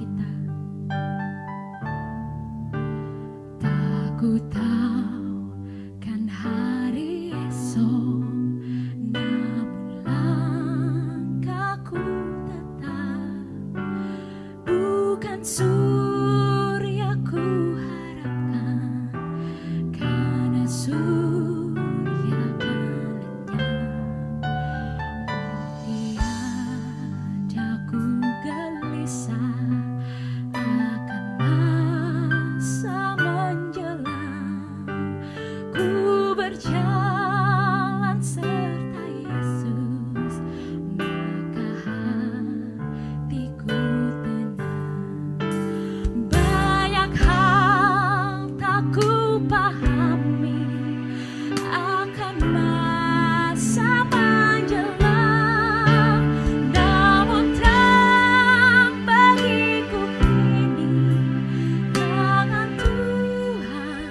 kita. Tak ku tahu kan hari esok, namun langkahku tetap bukan surya ku harapkan, karena surya akan lenyap. Tiada ku gelisah akan masa menjelang, ku berjalan serta Yesus, maka hatiku tenang. Banyak hal tak ku pahami akan masa menjelang, namun terang bagiku kini tangan Tuhan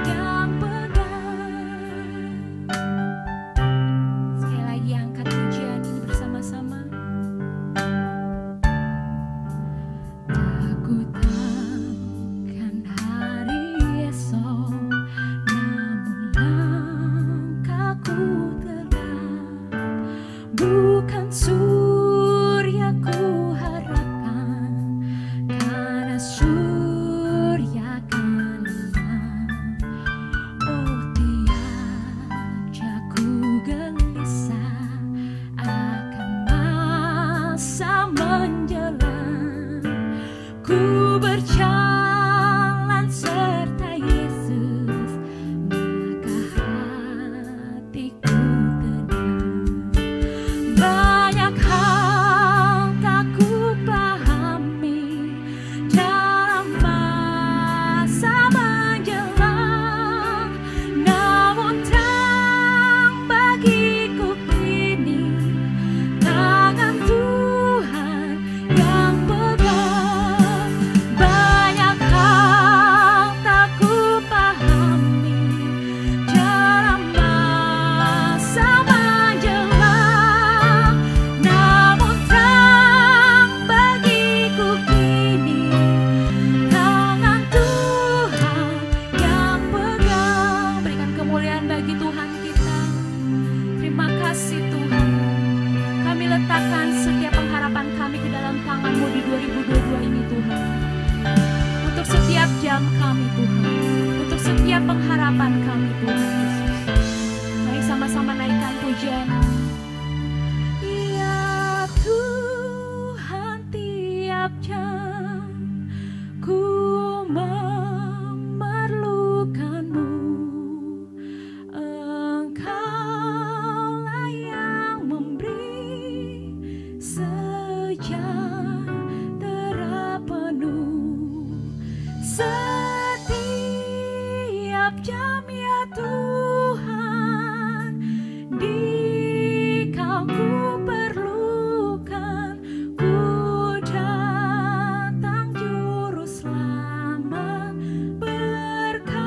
yang pegang. Sekali lagi angkat pujian ini bersama-sama. Tak ku tahu kan hari esok, namun langkahku tetap bukan surya ku harapkan, karena surya akan lenyap. Oh, tiada ku gelisah akan masa menjelang, ku berjalan serta Yesus, maka hatiku tenang. Banyak hal tak ku pahami dalam masa menjelang, namun terang bagiku kini tangan Tuhan yang pegang. Banyak hal tak ku pahami dalam masa menjelang, namun terang bagiku kini tangan Tuhan yang pegang. Berikan kemuliaan bagi Tuhan kita. Terima kasih Tuhan. Kami letakkan setiap pengharapan kami ke dalam tangan-Mu di 2022 ini Tuhan. Untuk setiap jam kami Tuhan, untuk setiap pengharapan kami Tuhan Yesus. Mari sama-sama naikkan pujian. Ya Tuhan, tiap jam ku memerlukan-Mu. Engkaulah yang memberi sejahtera penuh setiap jam ya Tuhan. Di Kau ku perlukan, ku datang juru selamat, berkatilah.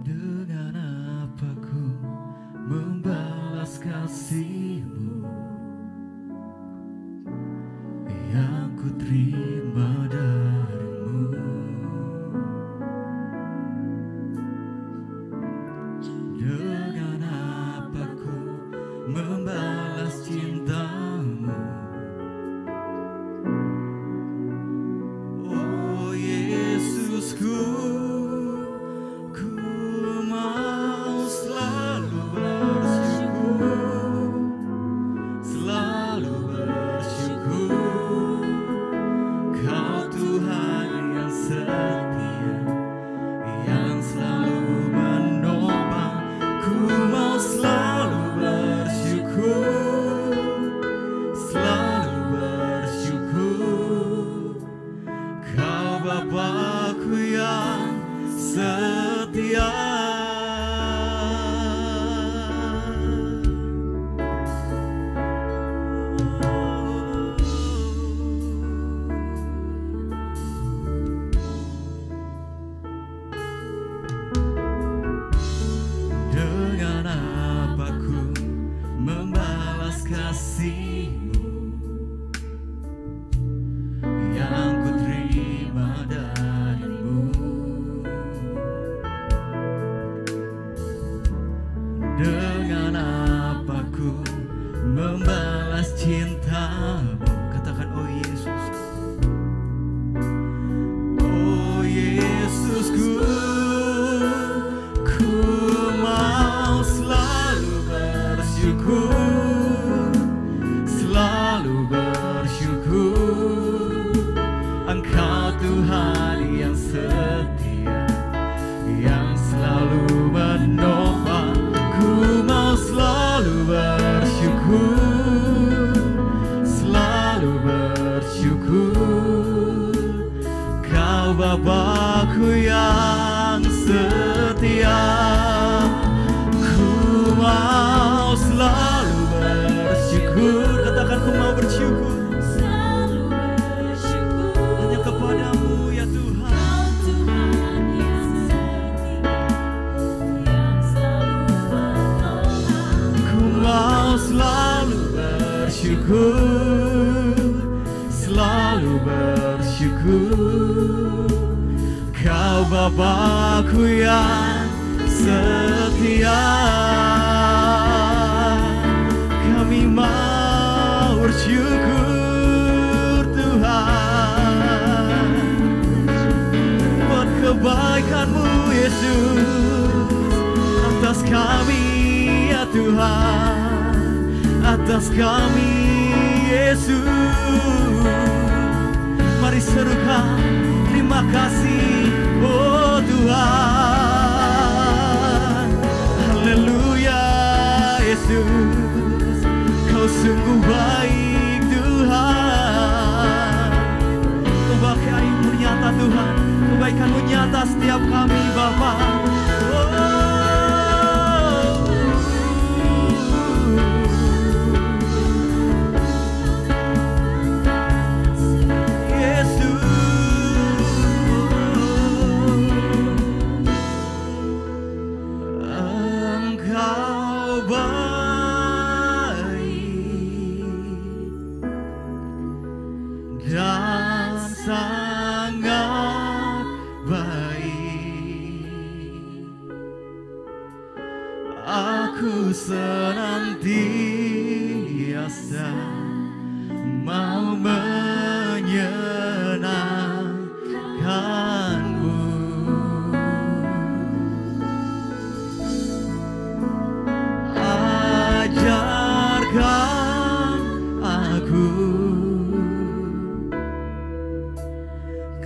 Dengan apa ku membalas kasih-Mu yang ku terima dari-Mu? Dengan apa ku membalas cinta-Mu? Oh Yesusku, ku mau selalu bersyukur dengan apa ku membalas cintamu. Katakan, oh Yesus, oh Yesusku, ku mau selalu bersyukur, selalu bersyukur. Engkau Tuhan yang setia, yang selalu menopang. Ku mau selalu bersyukur, selalu bersyukur. Kau Bapa-Ku yang setia, ku mau selalu bersyukur. Katakan, ku mau bersyukur hanya kepadamu ya Tuhan. Ku mau selalu bersyukur, selalu bersyukur. Kau Bapa-Ku yang setia, kami mau bersyukur Tuhan buat kebaikan-Mu Yesus atas kami ya Tuhan, atas kami Yesus. Mari serukan terima kasih oh Tuhan. Haleluya Yesus, Kau sungguh baik Tuhan. Kebaikan-Mu nyata Tuhan, kebaikan-Mu nyata setiap kami Bapa. Dan sangat baik, aku senantiasa mau menyenangkan-Mu. Ajarkan aku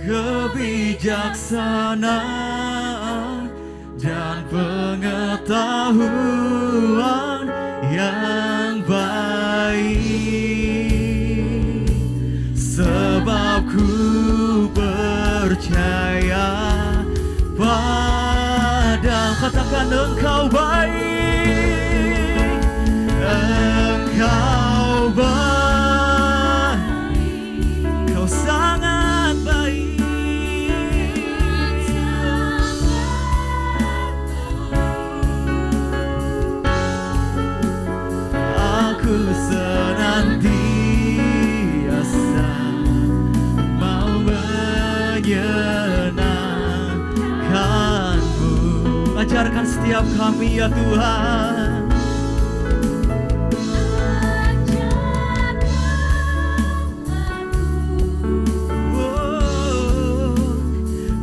kebijaksanaan dan pengetahuan yang baik, sebab ku percaya pada. Katakan, Engkau baik, Engkau baik, Kau sangat baik. Aku senantiasa mau menyenangkan-Mu. Ajarkan setiap kami ya Tuhan.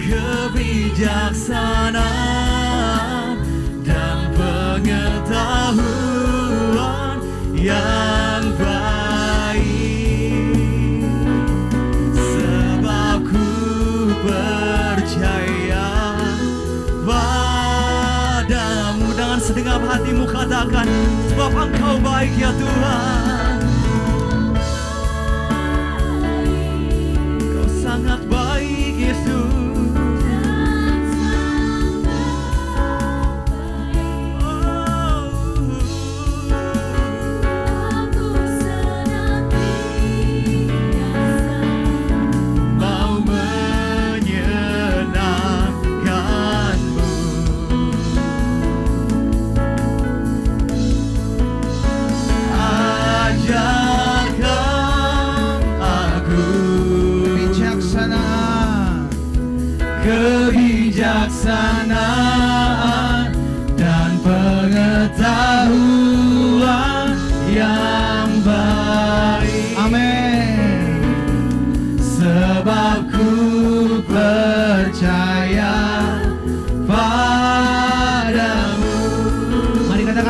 Kebijaksanaan dan pengetahuan yang baik, sebab ku percaya padamu. Dengan segenap hatimu katakan, sebab Engkau baik ya Tuhan. Kau sangat baik Yesus. Kebijaksanaan dan pengetahuan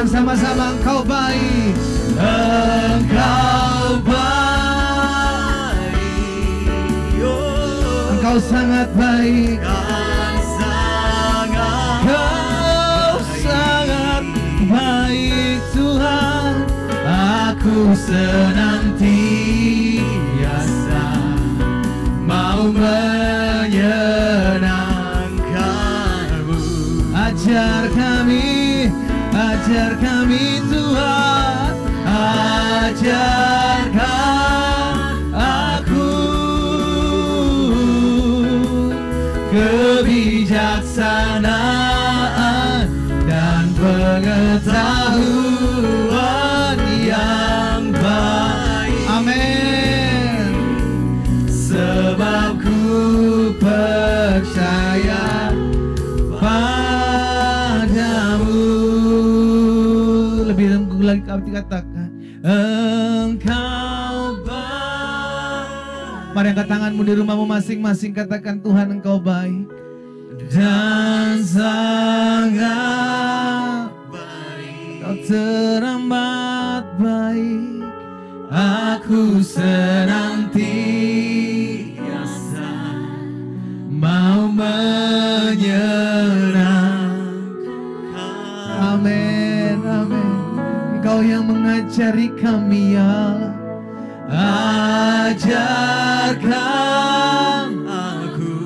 Katakan sama-sama, Engkau baik. Engkau baik. Engkau sangat baik. Engkau sangat baik Tuhan. Aku senantiasa mau menyenangkan-Mu. Ajar kami Tuhan, ajarkan aku kebijaksanaan dan pengetahuan yang baik. Amin. Sebab ku percaya padamu. Lebih lagi kami katakan, Engkau baik. Mari angkat tanganmu di rumahmu masing-masing, katakan, Tuhan Engkau baik dan sangat baik. Kau teramat baik. Aku senantiasa mau menyenangkan. Amin, amin. Engkau yang mengajari kami, ya. Ajarkan aku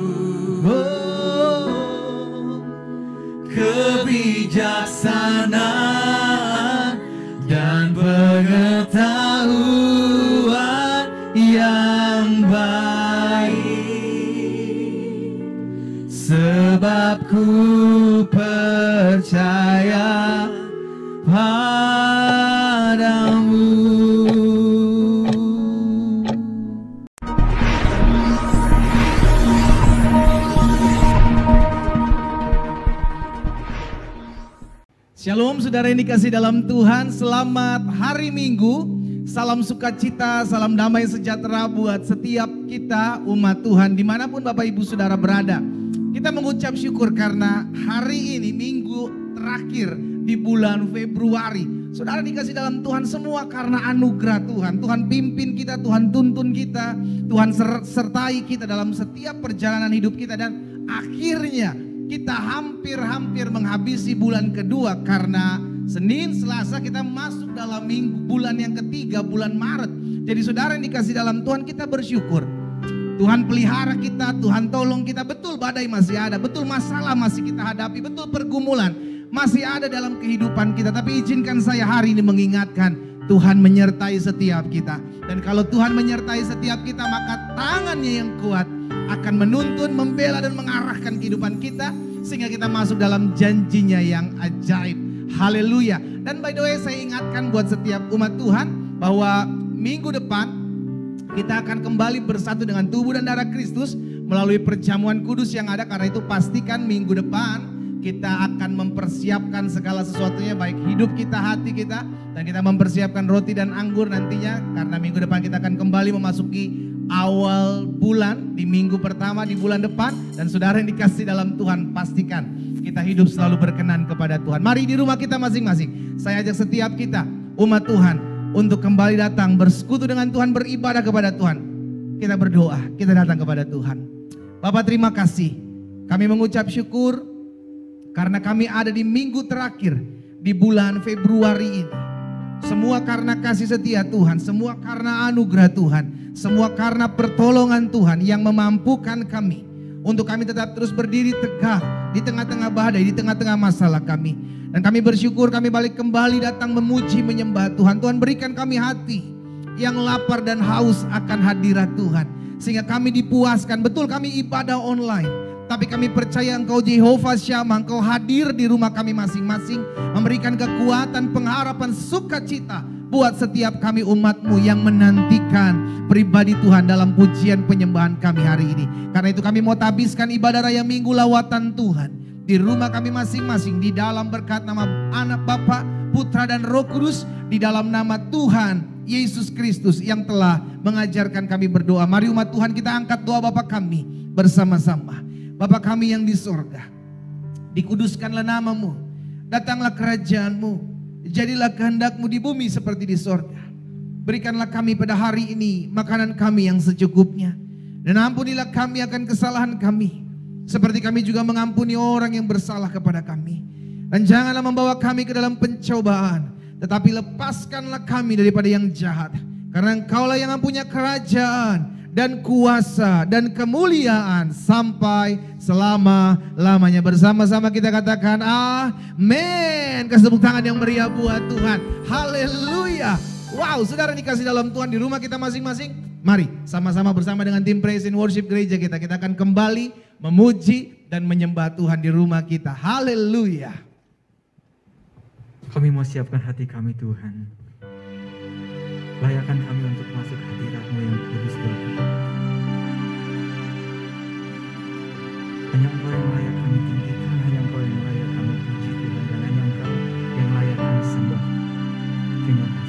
kebijaksanaan dan pengetahuan yang baik. Sebab ku percaya padamu. Shalom saudara yang dikasih dalam Tuhan, selamat hari Minggu. Salam sukacita, salam damai sejahtera buat setiap kita umat Tuhan dimanapun Bapak Ibu Saudara berada. Kita mengucap syukur karena hari ini minggu terakhir di bulan Februari. Saudara dikasih dalam Tuhan semua karena anugerah Tuhan. Tuhan pimpin kita, Tuhan tuntun kita, Tuhan sertai kita dalam setiap perjalanan hidup kita. Dan akhirnya kita hampir menghabisi bulan kedua karena Senin, Selasa kita masuk dalam bulan yang ketiga, bulan Maret. Jadi saudara yang dikasih dalam Tuhan, kita bersyukur. Tuhan pelihara kita, Tuhan tolong kita. Betul badai masih ada, betul masalah masih kita hadapi, betul pergumulan masih ada dalam kehidupan kita. Tapi izinkan saya hari ini mengingatkan, Tuhan menyertai setiap kita. Dan kalau Tuhan menyertai setiap kita, maka tangannya yang kuat akan menuntun, membela dan mengarahkan kehidupan kita sehingga kita masuk dalam janjinya yang ajaib. Haleluya. Dan by the way, saya ingatkan buat setiap umat Tuhan bahwa minggu depan kita akan kembali bersatu dengan tubuh dan darah Kristus melalui perjamuan kudus yang ada. Karena itu pastikan minggu depan kita akan mempersiapkan segala sesuatunya, baik hidup kita, hati kita, dan kita mempersiapkan roti dan anggur nantinya. Karena minggu depan kita akan kembali memasuki awal bulan di minggu pertama di bulan depan. Dan saudara yang dikasih dalam Tuhan, pastikan kita hidup selalu berkenan kepada Tuhan. Mari di rumah kita masing-masing, saya ajak setiap kita umat Tuhan untuk kembali datang bersekutu dengan Tuhan, beribadah kepada Tuhan. Kita berdoa, kita datang kepada Tuhan. Bapak terima kasih, kami mengucap syukur karena kami ada di minggu terakhir di bulan Februari ini. Semua karena kasih setia Tuhan, semua karena anugerah Tuhan, semua karena pertolongan Tuhan yang memampukan kami untuk kami tetap terus berdiri tegak di tengah-tengah badai, di tengah-tengah masalah kami. Dan kami bersyukur kami balik kembali datang memuji menyembah Tuhan. Tuhan berikan kami hati yang lapar dan haus akan hadirat Tuhan, sehingga kami dipuaskan. Betul kami ibadah online, tapi kami percaya Engkau Jehovah Shammah, Engkau hadir di rumah kami masing-masing, memberikan kekuatan, pengharapan, sukacita buat setiap kami umat-Mu yang menantikan pribadi Tuhan dalam pujian penyembahan kami hari ini. Karena itu kami mau tabiskan ibadah raya minggu lawatan Tuhan di rumah kami masing-masing, di dalam berkat nama Anak, Bapa, Putra dan Roh Kudus, di dalam nama Tuhan Yesus Kristus yang telah mengajarkan kami berdoa. Mari umat Tuhan kita angkat doa Bapa kami bersama-sama. Bapa kami yang di sorga, dikuduskanlah nama-Mu, datanglah kerajaan-Mu, jadilah kehendak-Mu di bumi seperti di sorga. Berikanlah kami pada hari ini makanan kami yang secukupnya. Dan ampunilah kami akan kesalahan kami, seperti kami juga mengampuni orang yang bersalah kepada kami. Dan janganlah membawa kami ke dalam pencobaan, tetapi lepaskanlah kami daripada yang jahat. Karena Engkaulah yang mempunyai kerajaan dan kuasa dan kemuliaan sampai selama-lamanya. Bersama-sama kita katakan amin. Kasih tepuk tangan yang meriah buat Tuhan. Haleluya. Wow, saudara dikasih dalam Tuhan di rumah kita masing-masing. Mari sama-sama bersama dengan tim Praise and Worship gereja kita akan kembali memuji dan menyembah Tuhan di rumah kita. Haleluya. Kami mau siapkan hati kami Tuhan. Layakkan kami untuk masuk hadirat-Mu yang kudus Bapa. Hanya Engkau yang layak kami tinggikan, hanya Engkau yang layak kami puji Tuhan, dan hanya Engkau yang layak kami sembah. Terima kasih.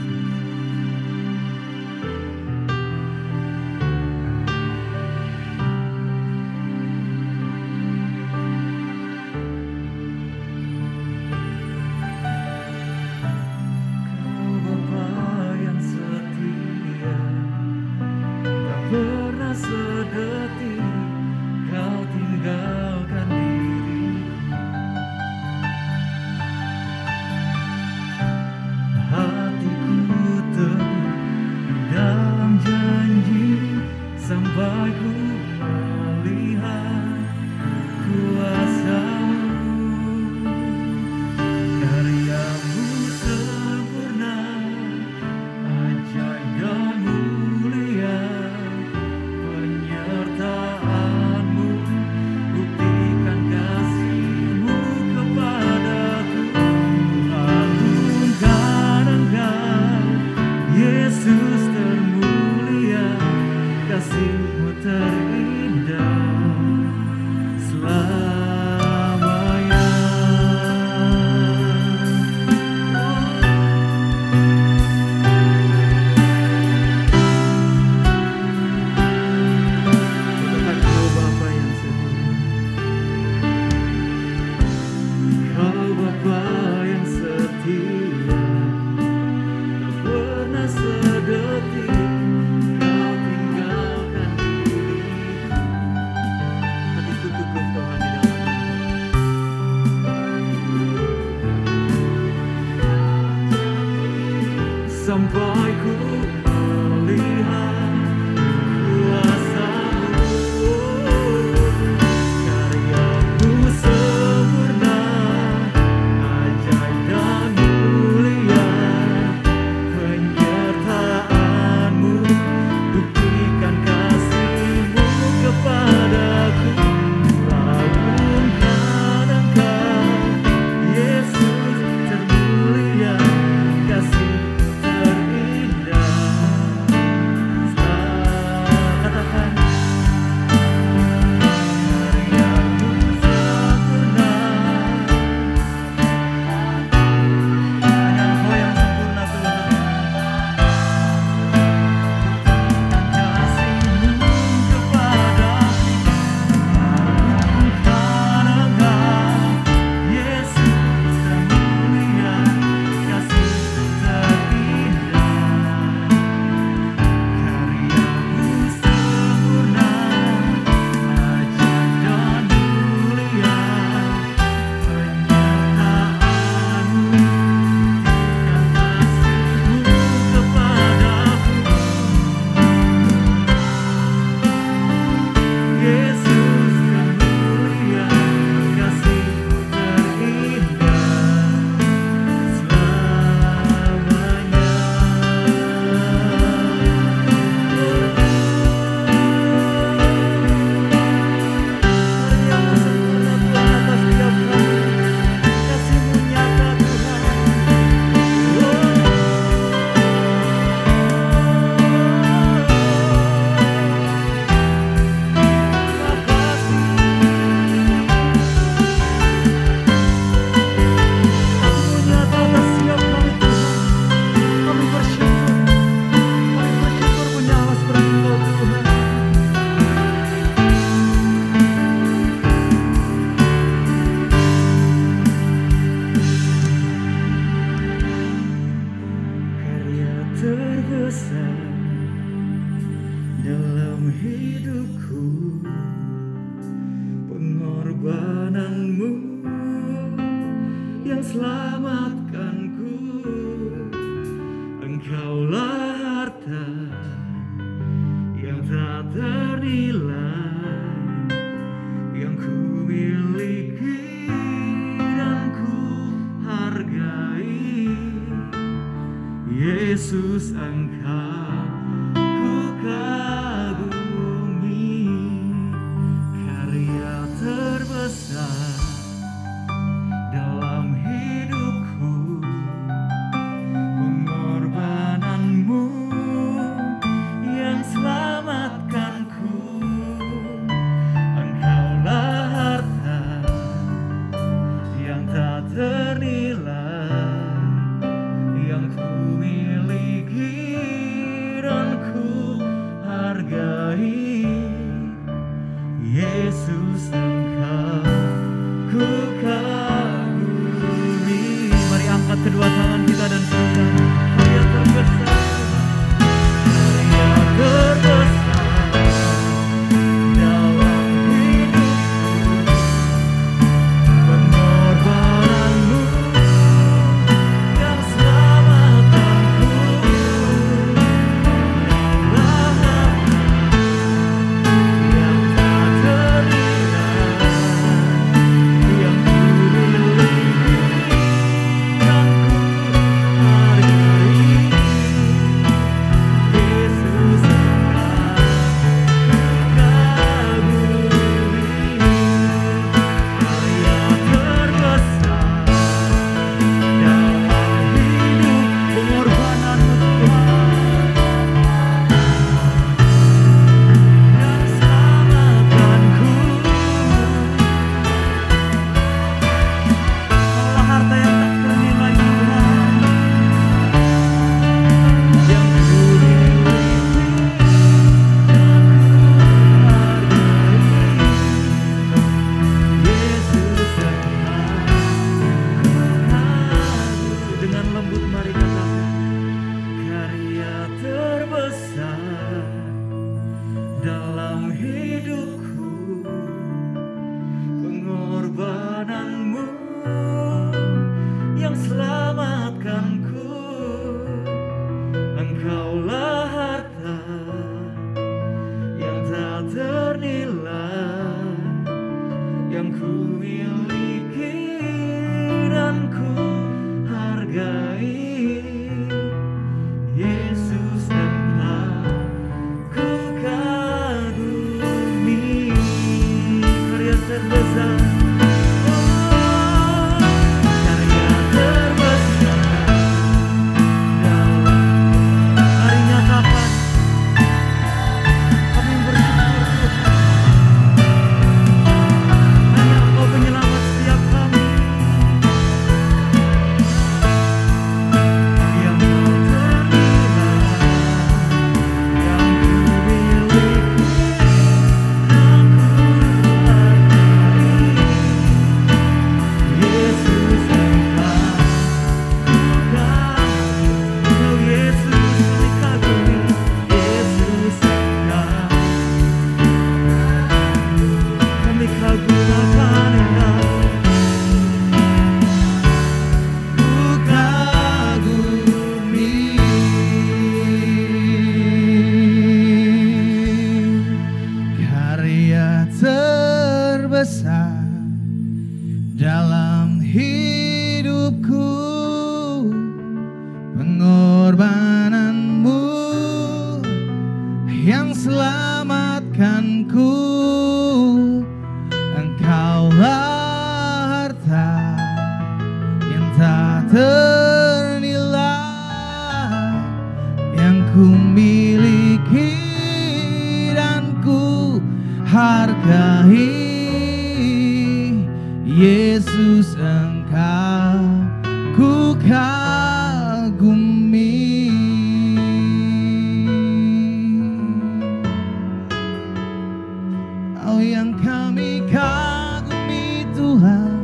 Sampai ku melihat kuasa-Mu, karya-Mu sempurna, ajaib dan mulia, penyertaan-Mu, buktikan kasih-Mu kepadaku, lalukan Engkau, Yesus termulia, kasih terbesar dalam hidupku, pengorbananmu yang selamatkanku. Engkaulah harta yang tak ternilai, yang ku miliki dan ku hargai. Yesus, Engkau ku kagumi, karya terbesar dalam hidupku, pengorbananmu yang selamatkanku. Engkaulah harta yang tak ternilai, yang ku miliki dan ku hargai. Yesus, Engkau ku kagumi. Mari angkat kedua tangan kita dan pujikan karya terbesar, karya terbesar dalam hidupku, pengorbananmu yang selamatkanku. Engkaulah harta yang tak ternilai, yang ku miliki dan ku hargai. Yesus, Engkau kagumi, karya terbesar dalam hidup, pengorbananmu Tuhan yang selamatkanku. Engkaulah harta yang tak ternilai Tuhan, yang ku miliki dan ku hargai. Yesus, Engkau dengan lembut mari katakan, karya terbesar dalam hidupku, pengorbananmu yang selamatkanku. Engkaulah harta yang tak ternilai, yang ku miliki dan ku hargai. Yesus, Engkau ku kagumi, karya terbesar. Oh, karya terbesar dalam. Mari nyatakan, kami bersyukur Tuhan, hanya Engkau penyelamat setiap kami. Yang tak ternilai, yang ku miliki dan ku hargai. Yesus, Engkau kagumi. Oh Yesus, kami kagumi. Yesus, Engkau kami kagum akan Engkau. Ku kagumi, karya terbesar dalam hidupku, pengorbananmu yang selamatkanku. Engkaulah harta yang tak ternilai, yang ku miliki dan ku hargai. Yesus, Engkau ku kagumi. Oh yang kami kagumi Tuhan,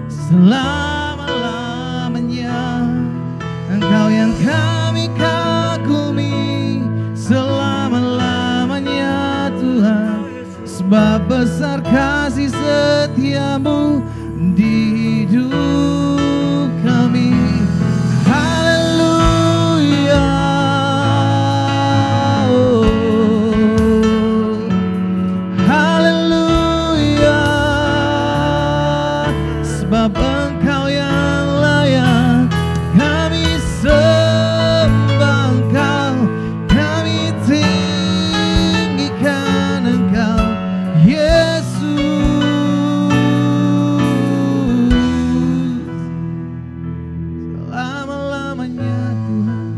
selama-lamanya Engkau yang kami kagumi. besar kasih setiamu di hidup kami. Haleluya, haleluya, sebab Engkau yang layak kami sembah Engkau, kami tinggikan Engkau, Yesus. Selama-lamanya Tuhan,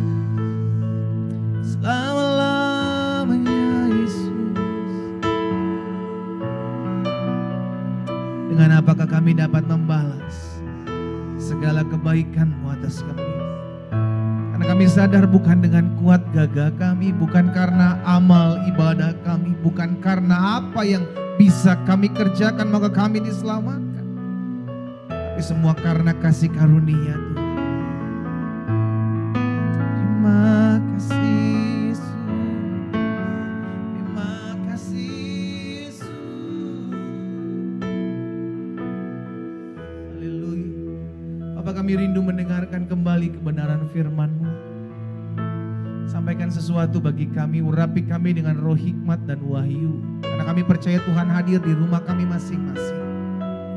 selama-lamanya Yesus. Dengan apakah kami dapat membalas segala kebaikan-Mu atas kami? Karena kami sadar bukan dengan kuat gagah kami, bukan karena amal ibadah kami, bukan karena apa yang bisa kami kerjakan maka kami diselamatkan. Tapi semua karena kasih karunia Tuhan. Terima kasih Yesus, terima kasih Yesus. Haleluya. Bapak, kami rindu mendengarkan kembali kebenaran firman-Mu. Sampaikan sesuatu bagi kami, urapi kami dengan roh hikmat dan wahyu. Karena kami percaya Tuhan hadir di rumah kami masing-masing.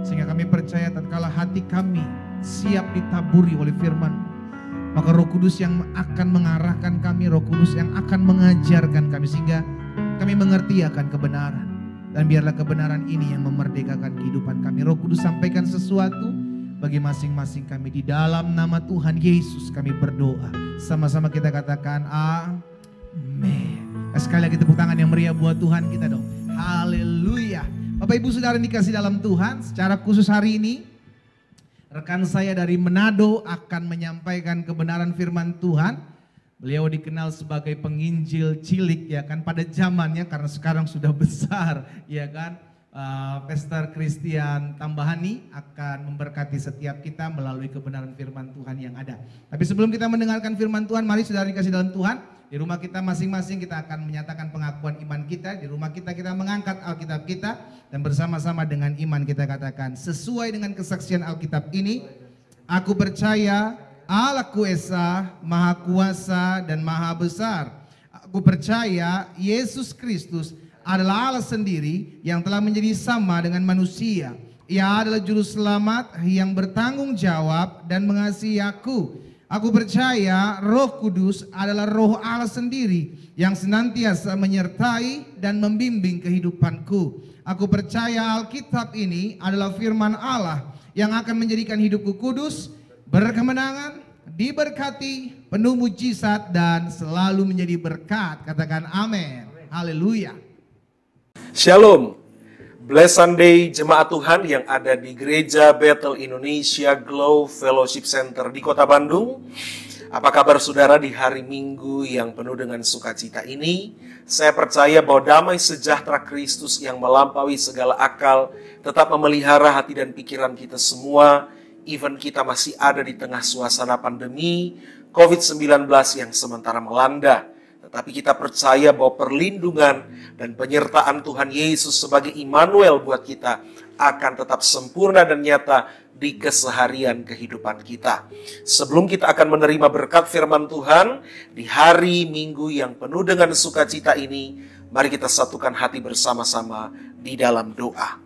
Sehingga kami percaya tatkala hati kami siap ditaburi oleh firman-Mu, maka Roh Kudus yang akan mengarahkan kami, Roh Kudus yang akan mengajarkan kami, sehingga kami mengerti akan kebenaran. Dan biarlah kebenaran ini yang memerdekakan kehidupan kami. Roh Kudus sampaikan sesuatu bagi masing-masing kami. Di dalam nama Tuhan Yesus kami berdoa. Sama-sama kita katakan amin. Sekali lagi tepuk tangan yang meriah buat Tuhan kita dong. Haleluya. Bapak Ibu Saudara yang dikasih dalam Tuhan, secara khusus hari ini rekan saya dari Manado akan menyampaikan kebenaran firman Tuhan. Beliau dikenal sebagai penginjil cilik ya kan pada zamannya, karena sekarang sudah besar ya kan. Pastor Christian Tambahani akan memberkati setiap kita melalui kebenaran firman Tuhan yang ada. Tapi sebelum kita mendengarkan firman Tuhan, mari saudara dikasih dalam Tuhan, di rumah kita masing-masing kita akan menyatakan pengakuan iman kita. Di rumah kita mengangkat Alkitab kita dan bersama-sama dengan iman kita katakan sesuai dengan kesaksian Alkitab ini, aku percaya Allahku Esa, Maha Kuasa dan Maha Besar. Aku percaya Yesus Kristus adalah Allah sendiri yang telah menjadi sama dengan manusia. Ia adalah juru selamat yang bertanggung jawab dan mengasihi aku. Aku percaya Roh Kudus adalah Roh Allah sendiri yang senantiasa menyertai dan membimbing kehidupanku. Aku percaya Alkitab ini adalah firman Allah yang akan menjadikan hidupku kudus, berkemenangan, diberkati, penuh mujizat dan selalu menjadi berkat. Katakan amin. Haleluya. Shalom, Blessed Sunday jemaat Tuhan yang ada di Gereja Bethel Indonesia Glow Fellowship Center di Kota Bandung. Apa kabar saudara di hari Minggu yang penuh dengan sukacita ini? Saya percaya bahwa damai sejahtera Kristus yang melampaui segala akal tetap memelihara hati dan pikiran kita semua, even kita masih ada di tengah suasana pandemi COVID-19 yang sementara melanda. Tapi kita percaya bahwa perlindungan dan penyertaan Tuhan Yesus sebagai Immanuel buat kita akan tetap sempurna dan nyata di keseharian kehidupan kita. Sebelum kita akan menerima berkat firman Tuhan di hari Minggu yang penuh dengan sukacita ini, mari kita satukan hati bersama-sama di dalam doa.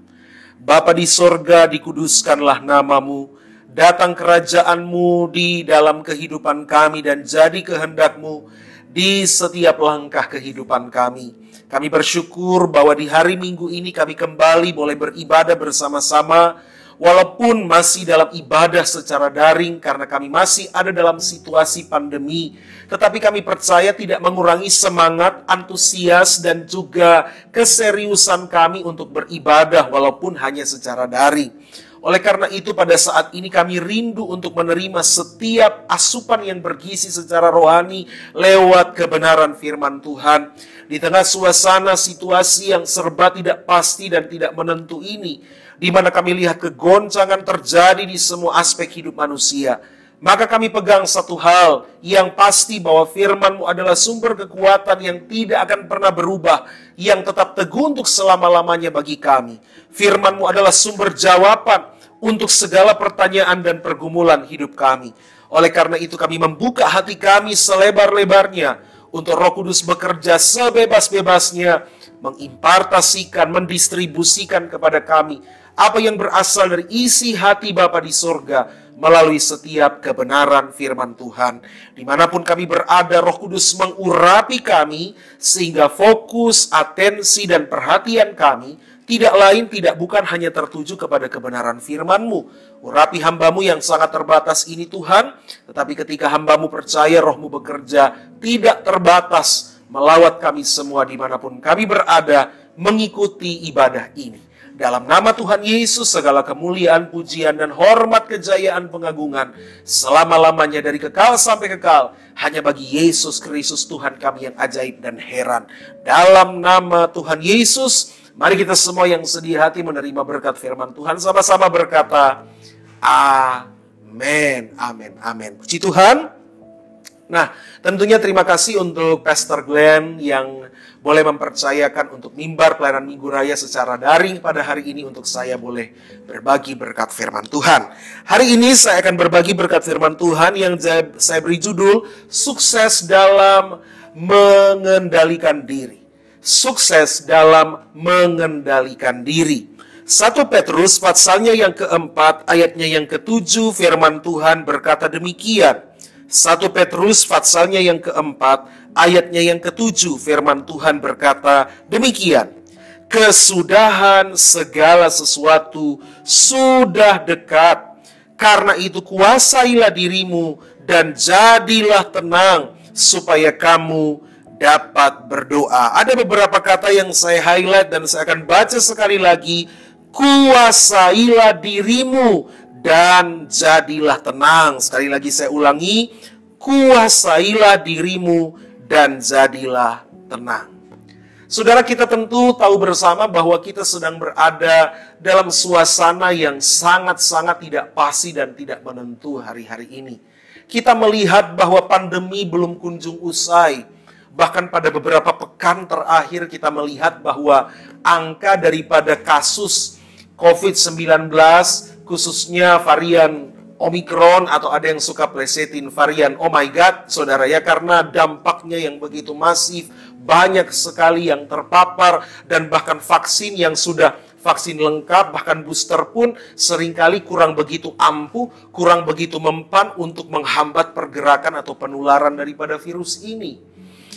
Bapa di sorga, dikuduskanlah namamu, datang kerajaan-Mu di dalam kehidupan kami dan jadi kehendak-Mu di setiap langkah kehidupan kami. Kami bersyukur bahwa di hari Minggu ini kami kembali boleh beribadah bersama-sama, walaupun masih dalam ibadah secara daring karena kami masih ada dalam situasi pandemi. Tetapi kami percaya tidak mengurangi semangat, antusias, dan juga keseriusan kami untuk beribadah walaupun hanya secara daring. Oleh karena itu pada saat ini kami rindu untuk menerima setiap asupan yang bergizi secara rohani lewat kebenaran firman Tuhan. Di tengah suasana situasi yang serba tidak pasti dan tidak menentu ini, di mana kami lihat kegoncangan terjadi di semua aspek hidup manusia. Maka kami pegang satu hal yang pasti, bahwa firman-Mu adalah sumber kekuatan yang tidak akan pernah berubah, yang tetap teguh untuk selama-lamanya bagi kami. Firman-Mu adalah sumber jawaban untuk segala pertanyaan dan pergumulan hidup kami. Oleh karena itu kami membuka hati kami selebar-lebarnya untuk Roh Kudus bekerja sebebas-bebasnya, mengimpartasikan, mendistribusikan kepada kami apa yang berasal dari isi hati Bapa di surga, melalui setiap kebenaran firman Tuhan. Dimanapun kami berada, Roh Kudus mengurapi kami, sehingga fokus, atensi, dan perhatian kami tidak lain, tidak bukan hanya tertuju kepada kebenaran firman-Mu. Urapi hamba-Mu yang sangat terbatas ini Tuhan, tetapi ketika hamba-Mu percaya, Roh-Mu bekerja tidak terbatas, melawat kami semua dimanapun kami berada, mengikuti ibadah ini. Dalam nama Tuhan Yesus, segala kemuliaan, pujian, dan hormat, kejayaan, pengagungan, selama-lamanya dari kekal sampai kekal, hanya bagi Yesus Kristus Tuhan kami yang ajaib dan heran. Dalam nama Tuhan Yesus, mari kita semua yang sedih hati menerima berkat firman Tuhan, sama-sama berkata, amin, amin, amin. Puji Tuhan. Nah, tentunya terima kasih untuk Pastor Glenn yang boleh mempercayakan untuk mimbar pelayanan Minggu Raya secara daring pada hari ini, untuk saya boleh berbagi berkat firman Tuhan. Hari ini saya akan berbagi berkat firman Tuhan yang saya beri judul, Sukses dalam Mengendalikan Diri. Sukses dalam mengendalikan diri. 1 Petrus pasalnya yang keempat, ayatnya yang ketujuh, firman Tuhan berkata demikian. 1 Petrus pasalnya yang keempat, ayatnya yang ketujuh, firman Tuhan berkata demikian. Kesudahan segala sesuatu sudah dekat. Karena itu kuasailah dirimu dan jadilah tenang, supaya kamu dapat berdoa. Ada beberapa kata yang saya highlight dan saya akan baca sekali lagi. Kuasailah dirimu dan jadilah tenang. Sekali lagi saya ulangi, kuasailah dirimu dan jadilah tenang. Saudara, kita tentu tahu bersama bahwa kita sedang berada dalam suasana yang sangat-sangat tidak pasti dan tidak menentu hari-hari ini. Kita melihat bahwa pandemi belum kunjung usai. Bahkan pada beberapa pekan terakhir kita melihat bahwa angka daripada kasus COVID-19, khususnya varian Omikron, atau ada yang suka plesetin varian oh my god, saudara ya, karena dampaknya yang begitu masif, banyak sekali yang terpapar, dan bahkan vaksin yang sudah vaksin lengkap, bahkan booster pun seringkali kurang begitu ampuh, kurang begitu mempan untuk menghambat pergerakan atau penularan daripada virus ini.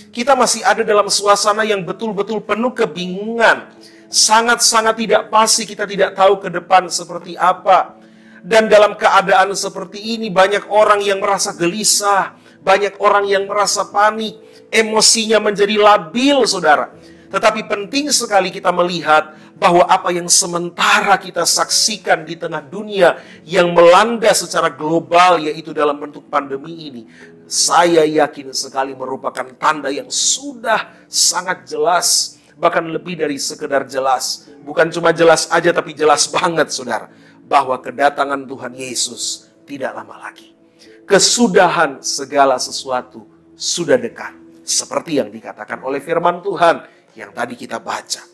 Kita masih ada dalam suasana yang betul-betul penuh kebingungan. Sangat-sangat tidak pasti, kita tidak tahu ke depan seperti apa. Dan dalam keadaan seperti ini banyak orang yang merasa gelisah, banyak orang yang merasa panik, emosinya menjadi labil, saudara. Tetapi penting sekali kita melihat bahwa apa yang sementara kita saksikan di tengah dunia yang melanda secara global, yaitu dalam bentuk pandemi ini, saya yakin sekali merupakan tanda yang sudah sangat jelas. Bahkan lebih dari sekedar jelas. Bukan cuma jelas aja, tapi jelas banget, saudara. Bahwa kedatangan Tuhan Yesus tidak lama lagi. Kesudahan segala sesuatu sudah dekat. Seperti yang dikatakan oleh firman Tuhan yang tadi kita baca.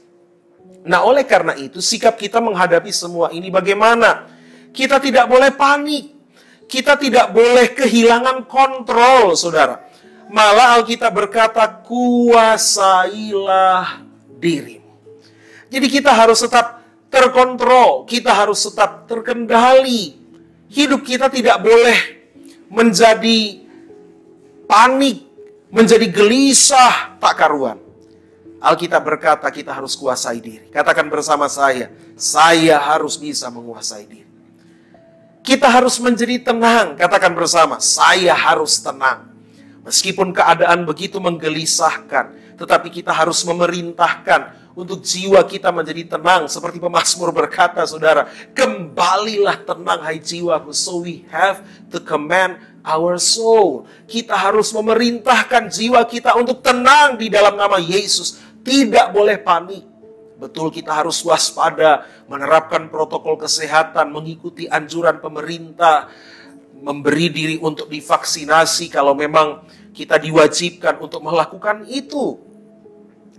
Nah, oleh karena itu, sikap kita menghadapi semua ini bagaimana? Kita tidak boleh panik. Kita tidak boleh kehilangan kontrol, saudara. Malah Alkitab berkata, kuasailah dirimu. Jadi kita harus tetap terkontrol, kita harus tetap terkendali. Hidup kita tidak boleh menjadi panik, menjadi gelisah tak karuan. Alkitab berkata kita harus kuasai diri. Katakan bersama saya harus bisa menguasai diri. Kita harus menjadi tenang, katakan bersama, saya harus tenang. Meskipun keadaan begitu menggelisahkan, tetapi kita harus memerintahkan untuk jiwa kita menjadi tenang. Seperti pemazmur berkata, saudara, kembalilah tenang hai jiwaku. So we have to command our soul. Kita harus memerintahkan jiwa kita untuk tenang di dalam nama Yesus. Tidak boleh panik. Betul, kita harus waspada, menerapkan protokol kesehatan, mengikuti anjuran pemerintah, memberi diri untuk divaksinasi kalau memang kita diwajibkan untuk melakukan itu.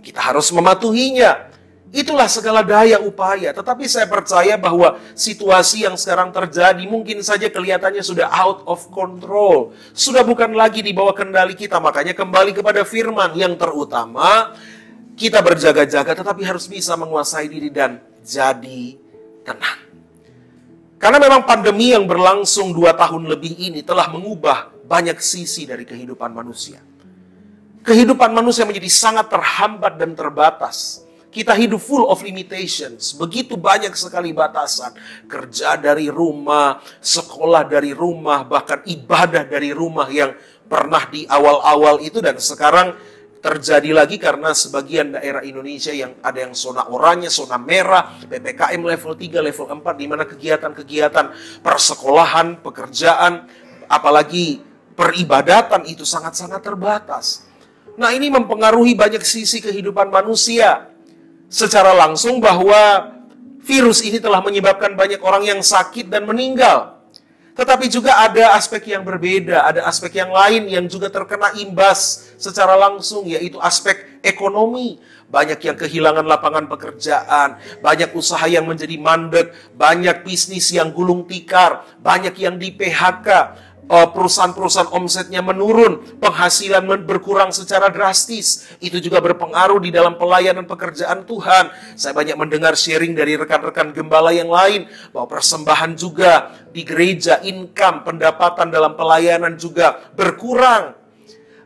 Kita harus mematuhinya. Itulah segala daya upaya. Tetapi saya percaya bahwa situasi yang sekarang terjadi mungkin saja kelihatannya sudah out of control. Sudah bukan lagi di bawah kendali kita. Makanya kembali kepada firman yang terutama, kita berjaga-jaga tetapi harus bisa menguasai diri dan jadi tenang. Karena memang pandemi yang berlangsung 2 tahun lebih ini telah mengubah banyak sisi dari kehidupan manusia. Kehidupan manusia menjadi sangat terhambat dan terbatas. Kita hidup full of limitations. Begitu banyak sekali batasan. Kerja dari rumah, sekolah dari rumah, bahkan ibadah dari rumah yang pernah di awal-awal itu dan sekarang terjadi lagi karena sebagian daerah Indonesia yang ada yang zona oranye, zona merah, PPKM level 3, level 4, di mana kegiatan-kegiatan persekolahan, pekerjaan, apalagi peribadatan itu sangat-sangat terbatas. Nah, ini mempengaruhi banyak sisi kehidupan manusia. Secara langsung bahwa virus ini telah menyebabkan banyak orang yang sakit dan meninggal. Tetapi juga ada aspek yang berbeda, ada aspek yang lain yang juga terkena imbas secara langsung, yaitu aspek ekonomi. Banyak yang kehilangan lapangan pekerjaan, banyak usaha yang menjadi mandek, banyak bisnis yang gulung tikar, banyak yang di PHK. Perusahaan-perusahaan omsetnya menurun, penghasilan berkurang secara drastis. Itu juga berpengaruh di dalam pelayanan pekerjaan Tuhan. Saya banyak mendengar sharing dari rekan-rekan gembala yang lain, bahwa persembahan juga di gereja, income, pendapatan dalam pelayanan juga berkurang.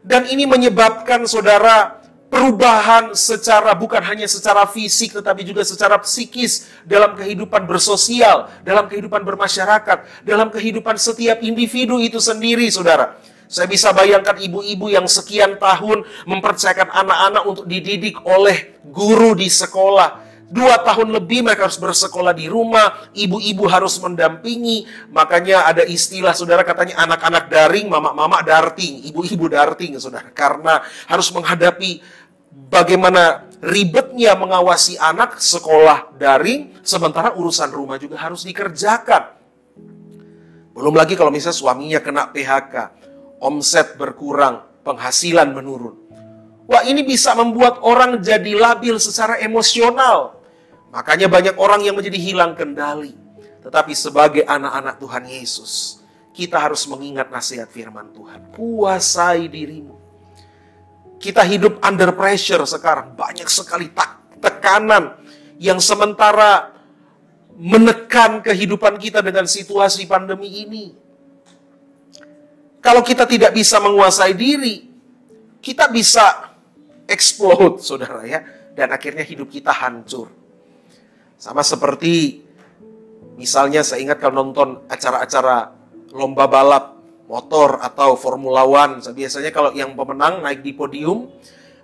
Dan ini menyebabkan saudara perubahan secara bukan hanya secara fisik tetapi juga secara psikis dalam kehidupan bersosial, dalam kehidupan bermasyarakat, dalam kehidupan setiap individu itu sendiri, saudara. Saya bisa bayangkan ibu-ibu yang sekian tahun mempercayakan anak-anak untuk dididik oleh guru di sekolah. 2 tahun lebih mereka harus bersekolah di rumah, ibu-ibu harus mendampingi. Makanya ada istilah, saudara, katanya anak-anak daring, mama-mama darting, ibu-ibu darting, saudara. Karena harus menghadapi bagaimana ribetnya mengawasi anak sekolah daring, sementara urusan rumah juga harus dikerjakan. Belum lagi kalau misalnya suaminya kena PHK, omset berkurang, penghasilan menurun. Wah, ini bisa membuat orang jadi labil secara emosional. Makanya banyak orang yang menjadi hilang kendali. Tetapi sebagai anak-anak Tuhan Yesus, kita harus mengingat nasihat firman Tuhan. Kuasai dirimu. Kita hidup under pressure sekarang. Banyak sekali tekanan yang sementara menekan kehidupan kita dengan situasi pandemi ini. Kalau kita tidak bisa menguasai diri, kita bisa explode, saudara ya. Dan akhirnya hidup kita hancur. Sama seperti misalnya saya ingat kalau nonton acara-acara lomba balap motor atau Formula One, biasanya kalau yang pemenang naik di podium,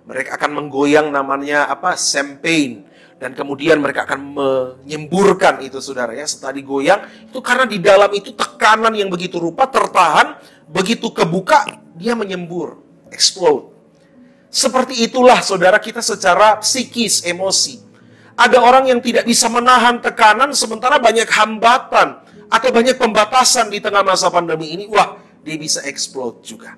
mereka akan menggoyang namanya champagne, dan kemudian mereka akan menyemburkan itu, saudara ya. Setelah digoyang, itu karena di dalam itu tekanan yang begitu rupa tertahan, begitu kebuka dia menyembur, explode. Seperti itulah, saudara, kita secara psikis, emosi. Ada orang yang tidak bisa menahan tekanan, sementara banyak hambatan atau banyak pembatasan di tengah masa pandemi ini. Wah, dia bisa explode juga.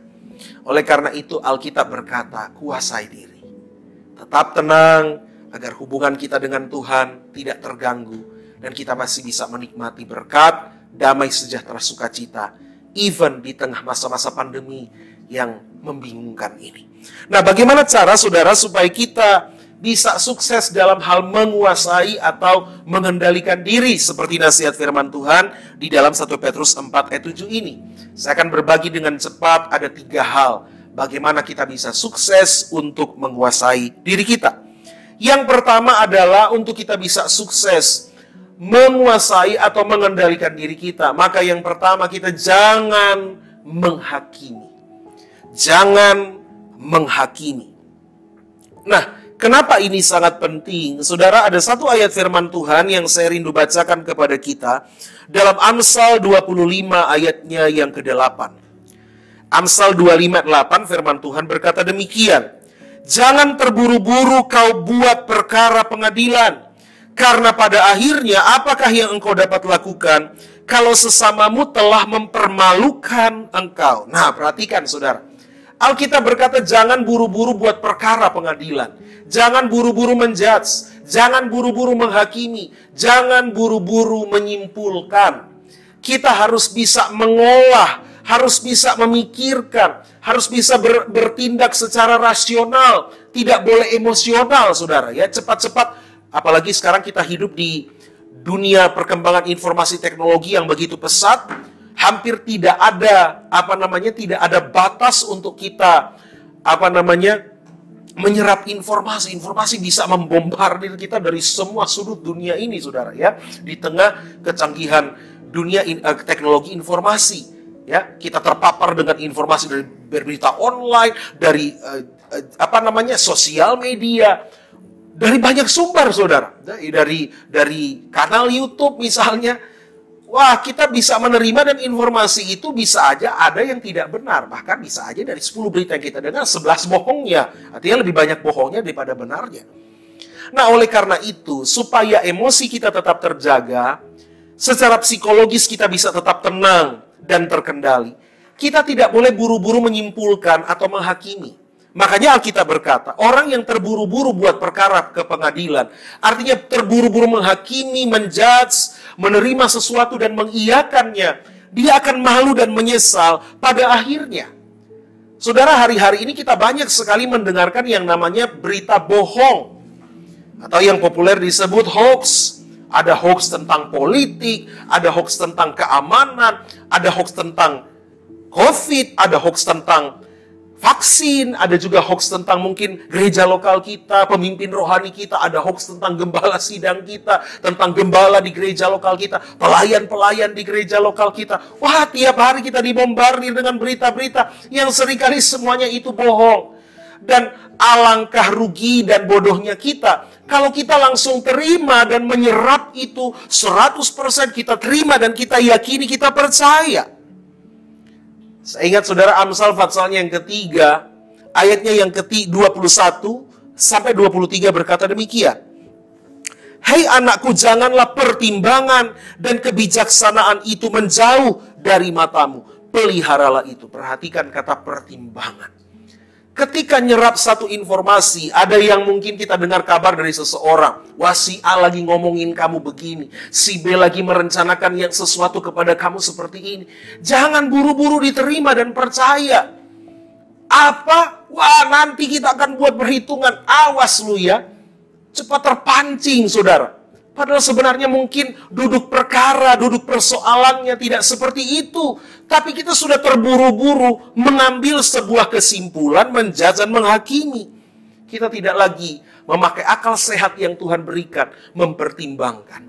Oleh karena itu Alkitab berkata, kuasai diri. Tetap tenang agar hubungan kita dengan Tuhan tidak terganggu dan kita masih bisa menikmati berkat, damai, sejahtera, sukacita, even di tengah masa-masa pandemi yang membingungkan ini. Nah, bagaimana cara, saudara, supaya kita bisa sukses dalam hal menguasai atau mengendalikan diri seperti nasihat firman Tuhan di dalam 1 Petrus 4 ayat 7 ini? Saya akan berbagi dengan cepat, ada 3 hal bagaimana kita bisa sukses untuk menguasai diri kita. Yang pertama adalah untuk kita bisa sukses menguasai atau mengendalikan diri kita, maka yang pertama kita jangan menghakimi. Jangan menghakimi. Nah, kenapa ini sangat penting? Saudara, ada satu ayat firman Tuhan yang saya rindu bacakan kepada kita dalam Amsal 25 ayatnya yang ke-8. Amsal 25:8 firman Tuhan berkata demikian. Jangan terburu-buru kau buat perkara pengadilan, karena pada akhirnya apakah yang engkau dapat lakukan kalau sesamamu telah mempermalukan engkau. Nah, perhatikan saudara. Alkitab berkata jangan buru-buru buat perkara pengadilan. Jangan buru-buru menjudge. Jangan buru-buru menghakimi. Jangan buru-buru menyimpulkan. Kita harus bisa mengolah, harus bisa memikirkan, harus bisa bertindak secara rasional. Tidak boleh emosional, saudara. Ya, cepat-cepat. Apalagi sekarang kita hidup di dunia perkembangan informasi teknologi yang begitu pesat, hampir tidak ada tidak ada batas untuk kita menyerap informasi. Informasi bisa membombardir kita dari semua sudut dunia ini, saudara, ya. Di tengah kecanggihan dunia teknologi informasi, ya, kita terpapar dengan informasi dari berita online, dari sosial media. Dari banyak sumber, saudara. Dari kanal YouTube misalnya. Wah, kita bisa menerima dan informasi itu bisa aja ada yang tidak benar. Bahkan bisa aja dari 10 berita yang kita dengar, 11 bohongnya. Artinya lebih banyak bohongnya daripada benarnya. Nah, oleh karena itu, supaya emosi kita tetap terjaga, secara psikologis kita bisa tetap tenang dan terkendali, kita tidak boleh buru-buru menyimpulkan atau menghakimi. Makanya Alkitab berkata, orang yang terburu-buru buat perkara ke pengadilan, artinya terburu-buru menghakimi, menjudge, menerima sesuatu dan mengiyakannya, dia akan malu dan menyesal pada akhirnya. Saudara, hari-hari ini kita banyak sekali mendengarkan yang namanya berita bohong, atau yang populer disebut hoax. Ada hoax tentang politik, ada hoax tentang keamanan, ada hoax tentang COVID, ada hoax tentang vaksin, ada juga hoax tentang mungkin gereja lokal kita, pemimpin rohani kita, ada hoax tentang gembala sidang kita, tentang gembala di gereja lokal kita, pelayan-pelayan di gereja lokal kita. Wah, tiap hari kita dibombardir dengan berita-berita yang seringkali semuanya itu bohong. Dan alangkah rugi dan bodohnya kita kalau kita langsung terima dan menyerap itu 100% kita terima dan kita yakini, kita percaya. Saya ingat saudara Amsal pasalnya yang ketiga, ayatnya yang ke-21 sampai 23 berkata demikian. Hei anakku, janganlah pertimbangan dan kebijaksanaan itu menjauh dari matamu. Peliharalah itu. Perhatikan kata pertimbangan. Ketika nyerap satu informasi, ada yang mungkin kita dengar kabar dari seseorang. Wah, si A lagi ngomongin kamu begini. Si B lagi merencanakan yang sesuatu kepada kamu seperti ini. Jangan buru-buru diterima dan percaya. Apa? Wah, nanti kita akan buat perhitungan. Awas lu ya. Cepat terpancing, saudara. Padahal sebenarnya mungkin duduk perkara, duduk persoalannya tidak seperti itu. Tapi kita sudah terburu-buru mengambil sebuah kesimpulan, menjudge dan menghakimi. Kita tidak lagi memakai akal sehat yang Tuhan berikan, mempertimbangkan.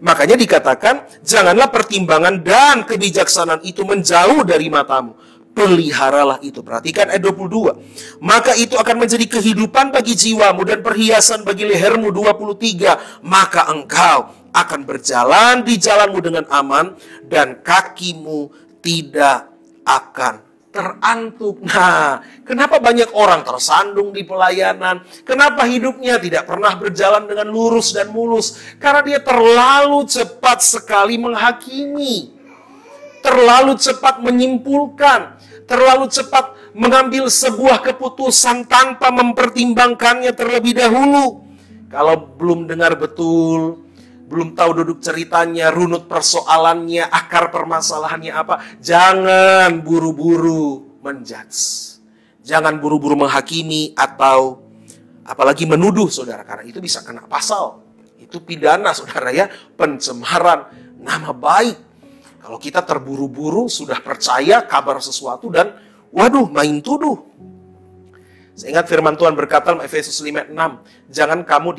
Makanya dikatakan, janganlah pertimbangan dan kebijaksanaan itu menjauh dari matamu. Peliharalah itu. Perhatikan ayat 22. Maka itu akan menjadi kehidupan bagi jiwamu dan perhiasan bagi lehermu. 23. Maka engkau akan berjalan di jalanmu dengan aman dan kakimu tidak akan terantuk. Nah, kenapa banyak orang tersandung di pelayanan? Kenapa hidupnya tidak pernah berjalan dengan lurus dan mulus? Karena dia terlalu cepat sekali menghakimi. Terlalu cepat menyimpulkan, terlalu cepat mengambil sebuah keputusan tanpa mempertimbangkannya terlebih dahulu. Kalau belum dengar betul, belum tahu duduk ceritanya, runut persoalannya, akar permasalahannya apa, jangan buru-buru menjudge. Jangan buru-buru menghakimi atau apalagi menuduh, saudara, karena itu bisa kena pasal. Itu pidana, saudara, ya, pencemaran nama baik. Kalau kita terburu-buru sudah percaya kabar sesuatu dan waduh, main tuduh. Saya ingat firman Tuhan berkata dalam Efesus 5:6, jangan kamu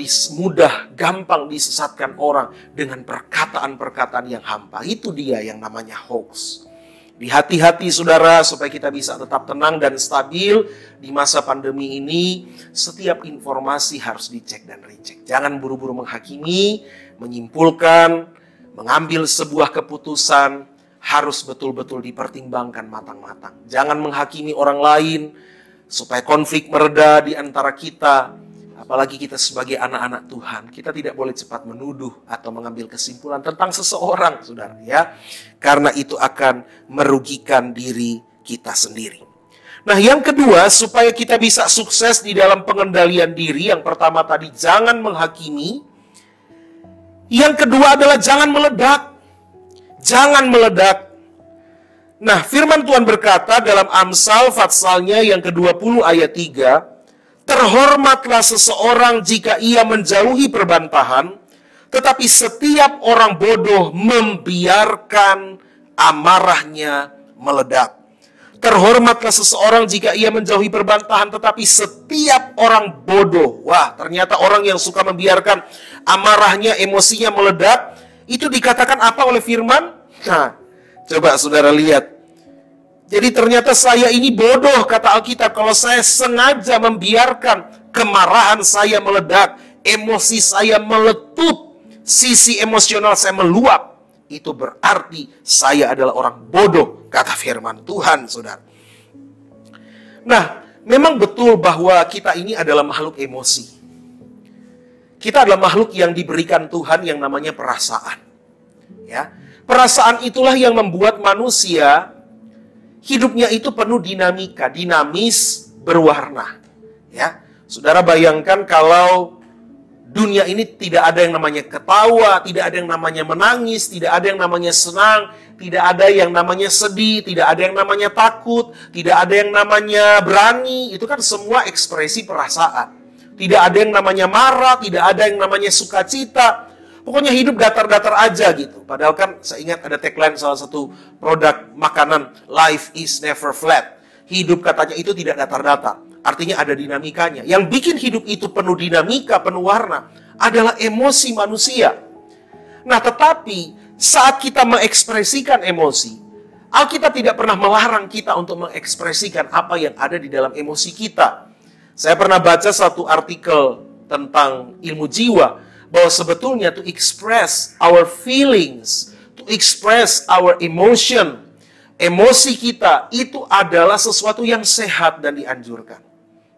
gampang disesatkan orang dengan perkataan-perkataan yang hampa. Itu dia yang namanya hoax. Hati-hati saudara, supaya kita bisa tetap tenang dan stabil di masa pandemi ini. Setiap informasi harus dicek dan recheck. Jangan buru-buru menghakimi, menyimpulkan, mengambil sebuah keputusan harus betul-betul dipertimbangkan matang-matang. Jangan menghakimi orang lain supaya konflik mereda di antara kita. apalagi kita sebagai anak-anak Tuhan, kita tidak boleh cepat menuduh atau mengambil kesimpulan tentang seseorang, saudara, ya. Karena itu akan merugikan diri kita sendiri. Nah, yang kedua, supaya kita bisa sukses di dalam pengendalian diri, yang pertama tadi, jangan menghakimi. Yang kedua adalah jangan meledak. Jangan meledak. Nah, firman Tuhan berkata dalam Amsal passalnya yang ke-20 ayat 3, terhormatlah seseorang jika ia menjauhi perbantahan, tetapi setiap orang bodoh membiarkan amarahnya meledak. Terhormatlah seseorang jika ia menjauhi perbantahan, tetapi setiap orang bodoh, wah, ternyata orang yang suka membiarkan amarahnya, emosinya meledak, itu dikatakan apa oleh firman? Nah, coba saudara lihat. Jadi ternyata saya ini bodoh, kata Alkitab, kalau saya sengaja membiarkan kemarahan saya meledak, emosi saya meletup, sisi emosional saya meluap. Itu berarti saya adalah orang bodoh, kata firman Tuhan, saudara. Nah, memang betul bahwa kita ini adalah makhluk emosi. Kita adalah makhluk yang diberikan Tuhan yang namanya perasaan. Ya, perasaan itulah yang membuat manusia hidupnya itu penuh dinamika, dinamis, berwarna. Ya, saudara bayangkan kalau dunia ini tidak ada yang namanya ketawa, tidak ada yang namanya menangis, tidak ada yang namanya senang, tidak ada yang namanya sedih, tidak ada yang namanya takut, tidak ada yang namanya berani. Itu kan semua ekspresi perasaan. Tidak ada yang namanya marah, tidak ada yang namanya sukacita. Pokoknya hidup datar-datar aja gitu. Padahal kan saya ingat ada tagline salah satu produk makanan, life is never flat. Hidup katanya itu tidak datar-datar. Artinya ada dinamikanya. Yang bikin hidup itu penuh dinamika, penuh warna adalah emosi manusia. Nah, tetapi saat kita mengekspresikan emosi, Alkitab tidak pernah melarang kita untuk mengekspresikan apa yang ada di dalam emosi kita. Saya pernah baca satu artikel tentang ilmu jiwa, bahwa sebetulnya to express our feelings, to express our emotion, emosi kita itu adalah sesuatu yang sehat dan dianjurkan.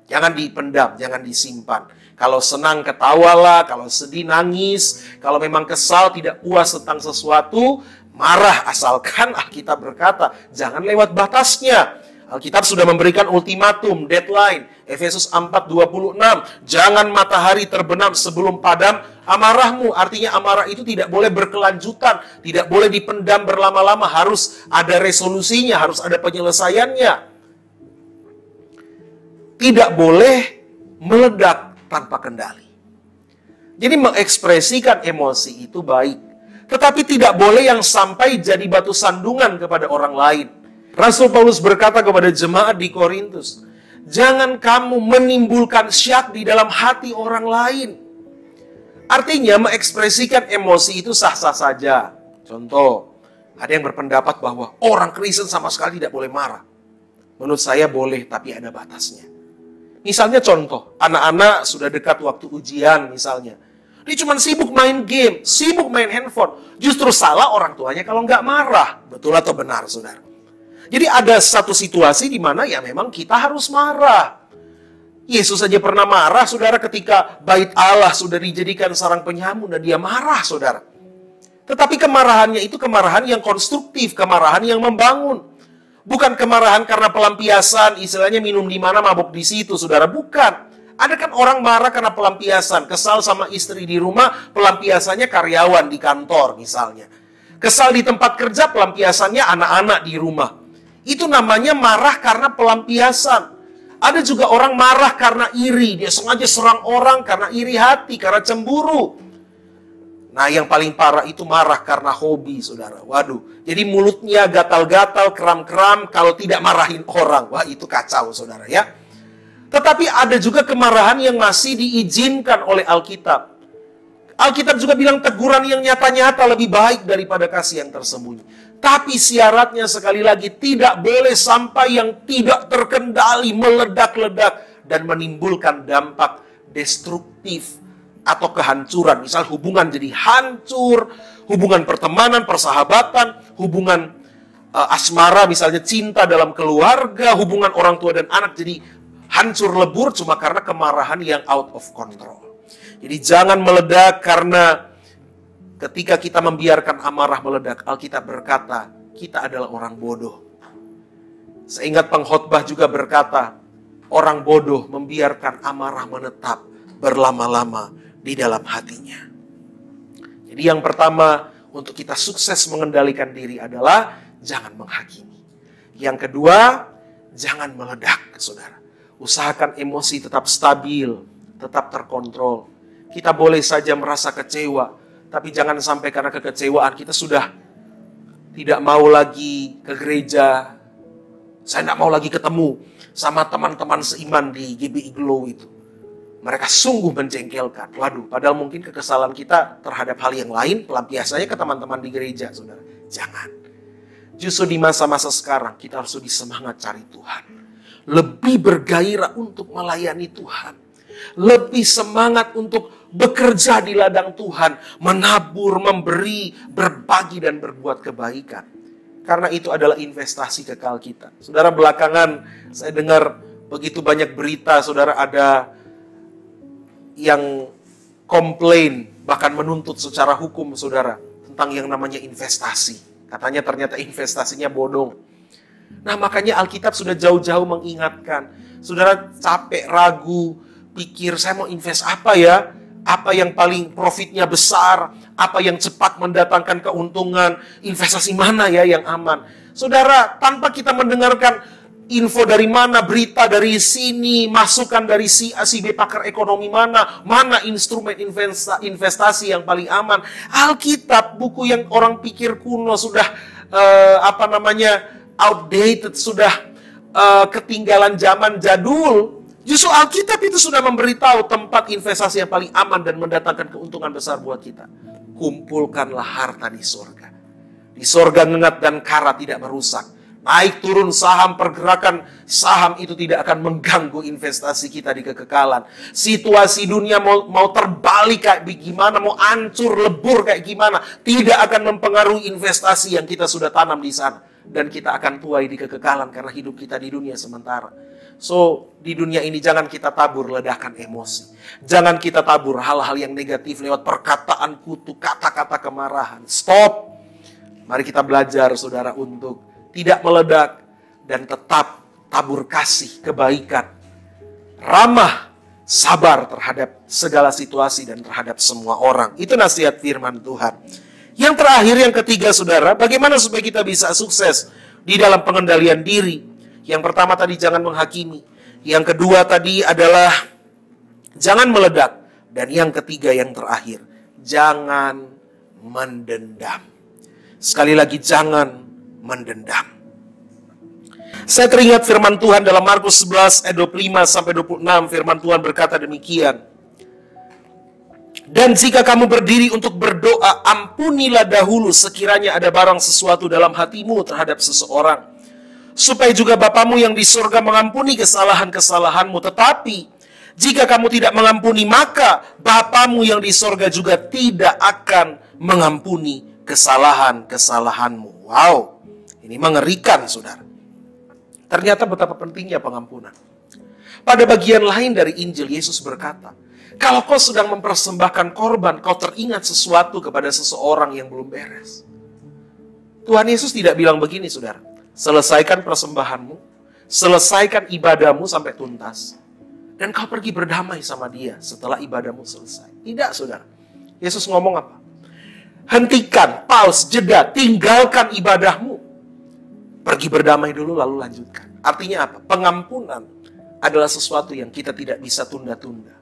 Jangan dipendam, jangan disimpan. Kalau senang ketawalah, kalau sedih nangis, kalau memang kesal tidak puas tentang sesuatu, marah, asalkan Alkitab berkata jangan lewat batasnya. Alkitab sudah memberikan ultimatum, deadline. Efesus 4:26, jangan matahari terbenam sebelum padam amarahmu. Artinya amarah itu tidak boleh berkelanjutan, tidak boleh dipendam berlama-lama, harus ada resolusinya, harus ada penyelesaiannya. Tidak boleh meledak tanpa kendali. Jadi mengekspresikan emosi itu baik, tetapi tidak boleh yang sampai jadi batu sandungan kepada orang lain. Rasul Paulus berkata kepada jemaat di Korintus, jangan kamu menimbulkan syak di dalam hati orang lain. Artinya mengekspresikan emosi itu sah-sah saja. Contoh, ada yang berpendapat bahwa orang Kristen sama sekali tidak boleh marah. Menurut saya boleh, tapi ada batasnya. Misalnya contoh, anak-anak sudah dekat waktu ujian misalnya. Dia cuma sibuk main game, sibuk main handphone. Justru salah orang tuanya kalau nggak marah. Betul atau benar, saudara? Jadi ada satu situasi di mana ya memang kita harus marah. Yesus saja pernah marah, saudara, ketika bait Allah sudah dijadikan sarang penyamun dan dia marah, saudara. Tetapi kemarahannya itu kemarahan yang konstruktif, kemarahan yang membangun. Bukan kemarahan karena pelampiasan, istilahnya minum di mana mabuk di situ, saudara. Bukan. Ada kan orang marah karena pelampiasan, kesal sama istri di rumah, pelampiasannya karyawan di kantor misalnya. Kesal di tempat kerja, pelampiasannya anak-anak di rumah. Itu namanya marah karena pelampiasan. Ada juga orang marah karena iri. Dia sengaja serang orang karena iri hati, karena cemburu. Nah, yang paling parah itu marah karena hobi, saudara. Waduh, jadi mulutnya gatal-gatal, kram-kram kalau tidak marahin orang. Wah, itu kacau, saudara, ya. Tetapi ada juga kemarahan yang masih diizinkan oleh Alkitab. Alkitab juga bilang teguran yang nyata-nyata lebih baik daripada kasih yang tersembunyi. Tapi syaratnya sekali lagi tidak boleh sampai yang tidak terkendali, meledak-ledak dan menimbulkan dampak destruktif atau kehancuran. Misal hubungan jadi hancur, hubungan pertemanan, persahabatan, hubungan asmara misalnya cinta dalam keluarga, hubungan orang tua dan anak jadi hancur lebur cuma karena kemarahan yang out of control. Jadi jangan meledak, karena ketika kita membiarkan amarah meledak, Alkitab berkata, kita adalah orang bodoh. Saya ingat pengkhotbah juga berkata, orang bodoh membiarkan amarah menetap berlama-lama di dalam hatinya. Jadi yang pertama, untuk kita sukses mengendalikan diri adalah jangan menghakimi. Yang kedua, jangan meledak, saudara. Usahakan emosi tetap stabil, tetap terkontrol. Kita boleh saja merasa kecewa, tapi jangan sampai karena kekecewaan kita sudah tidak mau lagi ke gereja. Saya tidak mau lagi ketemu sama teman-teman seiman di GBI Glow itu. Mereka sungguh menjengkelkan. Waduh, padahal mungkin kekesalan kita terhadap hal yang lain pelampiasannya ke teman-teman di gereja, saudara. Jangan. Justru di masa-masa sekarang kita harus lebih semangat cari Tuhan. Lebih bergairah untuk melayani Tuhan. Lebih semangat untuk bekerja di ladang Tuhan, menabur, memberi, berbagi, dan berbuat kebaikan. Karena itu adalah investasi kekal kita. Saudara, belakangan saya dengar begitu banyak berita, saudara, ada yang komplain, bahkan menuntut secara hukum, saudara, tentang yang namanya investasi. Katanya ternyata investasinya bodong. Nah, makanya Alkitab sudah jauh-jauh mengingatkan. Saudara capek, ragu, pikir saya mau invest apa ya? Apa yang paling profitnya besar? Apa yang cepat mendatangkan keuntungan? Investasi mana ya yang aman? Saudara, tanpa kita mendengarkan info dari mana, berita dari sini, masukan dari si A, si B, pakar ekonomi mana instrumen investasi yang paling aman. Alkitab, buku yang orang pikir kuno, sudah outdated, sudah ketinggalan zaman jadul. Justru Alkitab itu sudah memberitahu tempat investasi yang paling aman dan mendatangkan keuntungan besar buat kita. Kumpulkanlah harta di sorga. Di sorga ngengat dan karat tidak merusak. Naik turun saham, pergerakan saham itu tidak akan mengganggu investasi kita di kekekalan. Situasi dunia mau terbalik kayak gimana, mau hancur lebur kayak gimana, tidak akan mempengaruhi investasi yang kita sudah tanam di sana. Dan kita akan tuai di kekekalan karena hidup kita di dunia sementara. So, di dunia ini jangan kita tabur ledakan emosi. Jangan kita tabur hal-hal yang negatif lewat perkataan kutuk, kata-kata kemarahan. Stop. Mari kita belajar, saudara, untuk tidak meledak dan tetap tabur kasih, kebaikan, ramah, sabar terhadap segala situasi dan terhadap semua orang. Itu nasihat firman Tuhan. Yang terakhir, yang ketiga, saudara, bagaimana supaya kita bisa sukses di dalam pengendalian diri? Yang pertama tadi jangan menghakimi. Yang kedua tadi adalah jangan meledak. Dan yang ketiga, yang terakhir, jangan mendendam. Sekali lagi, jangan mendendam. Saya teringat firman Tuhan dalam Markus 11 ayat 25-26. Firman Tuhan berkata demikian. Dan jika kamu berdiri untuk berdoa, ampunilah dahulu sekiranya ada barang sesuatu dalam hatimu terhadap seseorang, supaya juga Bapamu yang di surga mengampuni kesalahan-kesalahanmu. Tetapi jika kamu tidak mengampuni, maka Bapamu yang di surga juga tidak akan mengampuni kesalahan-kesalahanmu. Wow, ini mengerikan, saudara. Ternyata betapa pentingnya pengampunan. Pada bagian lain dari Injil, Yesus berkata, kalau kau sedang mempersembahkan korban, kau teringat sesuatu kepada seseorang yang belum beres. Tuhan Yesus tidak bilang begini, saudara. Selesaikan persembahanmu, selesaikan ibadahmu sampai tuntas, dan kau pergi berdamai sama dia setelah ibadahmu selesai. Tidak, saudara. Yesus ngomong apa? Hentikan, pause, jeda, tinggalkan ibadahmu. Pergi berdamai dulu lalu lanjutkan. Artinya apa? Pengampunan adalah sesuatu yang kita tidak bisa tunda-tunda.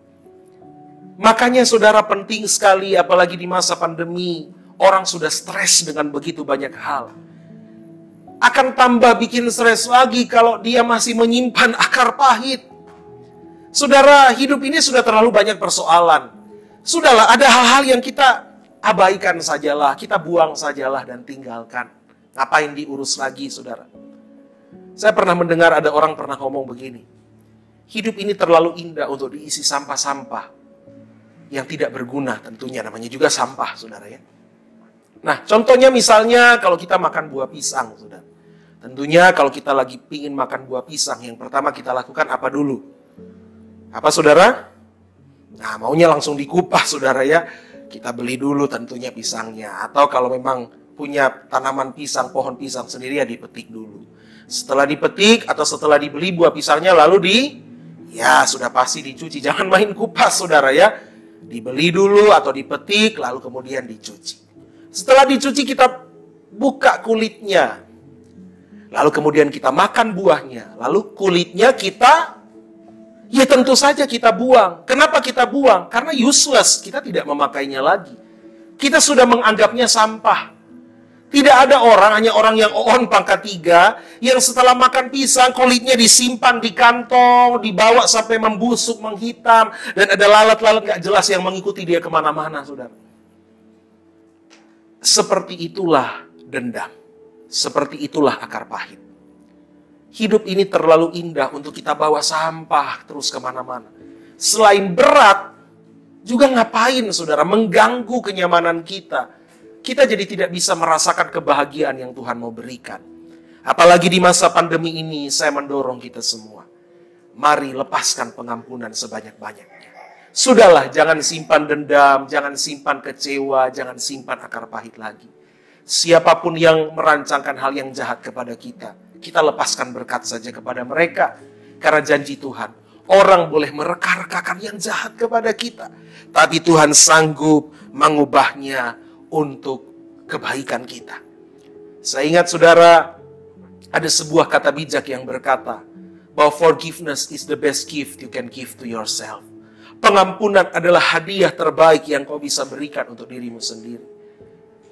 Makanya saudara, penting sekali, apalagi di masa pandemi, orang sudah stres dengan begitu banyak hal. Akan tambah bikin stres lagi kalau dia masih menyimpan akar pahit. Saudara, hidup ini sudah terlalu banyak persoalan. Sudahlah, ada hal-hal yang kita abaikan sajalah, kita buang sajalah dan tinggalkan. Ngapain diurus lagi, saudara? Saya pernah mendengar ada orang pernah ngomong begini. Hidup ini terlalu indah untuk diisi sampah-sampah yang tidak berguna, tentunya namanya juga sampah, saudara ya. Nah, contohnya misalnya kalau kita makan buah pisang, saudara. Tentunya kalau kita lagi pingin makan buah pisang, yang pertama kita lakukan apa dulu? Apa saudara? Nah, maunya langsung dikupas saudara ya. Kita beli dulu tentunya pisangnya. Atau kalau memang punya tanaman pisang, pohon pisang sendiri ya dipetik dulu. Setelah dipetik atau setelah dibeli buah pisangnya lalu ya sudah pasti dicuci. Jangan main kupas saudara ya. Dibeli dulu atau dipetik lalu kemudian dicuci. Setelah dicuci kita buka kulitnya. Lalu kemudian kita makan buahnya. Lalu kulitnya ya tentu saja kita buang. Kenapa kita buang? Karena useless, kita tidak memakainya lagi. Kita sudah menganggapnya sampah. Tidak ada orang, hanya orang yang on pangkat 3, yang setelah makan pisang, kulitnya disimpan di kantong, dibawa sampai membusuk, menghitam, dan ada lalat-lalat gak jelas yang mengikuti dia kemana-mana, saudara. Seperti itulah dendam. Seperti itulah akar pahit. Hidup ini terlalu indah untuk kita bawa sampah terus kemana-mana. Selain berat, juga ngapain saudara, mengganggu kenyamanan kita. Kita jadi tidak bisa merasakan kebahagiaan yang Tuhan mau berikan. Apalagi di masa pandemi ini, saya mendorong kita semua. Mari lepaskan pengampunan sebanyak-banyaknya. Sudahlah, jangan simpan dendam, jangan simpan kecewa, jangan simpan akar pahit lagi. Siapapun yang merancangkan hal yang jahat kepada kita lepaskan berkat saja kepada mereka. Karena janji Tuhan, orang boleh mereka-rekakan yang jahat kepada kita. Tapi Tuhan sanggup mengubahnya untuk kebaikan kita. Saya ingat saudara, ada sebuah kata bijak yang berkata, bahwa forgiveness is the best gift you can give to yourself. Pengampunan adalah hadiah terbaik yang kau bisa berikan untuk dirimu sendiri.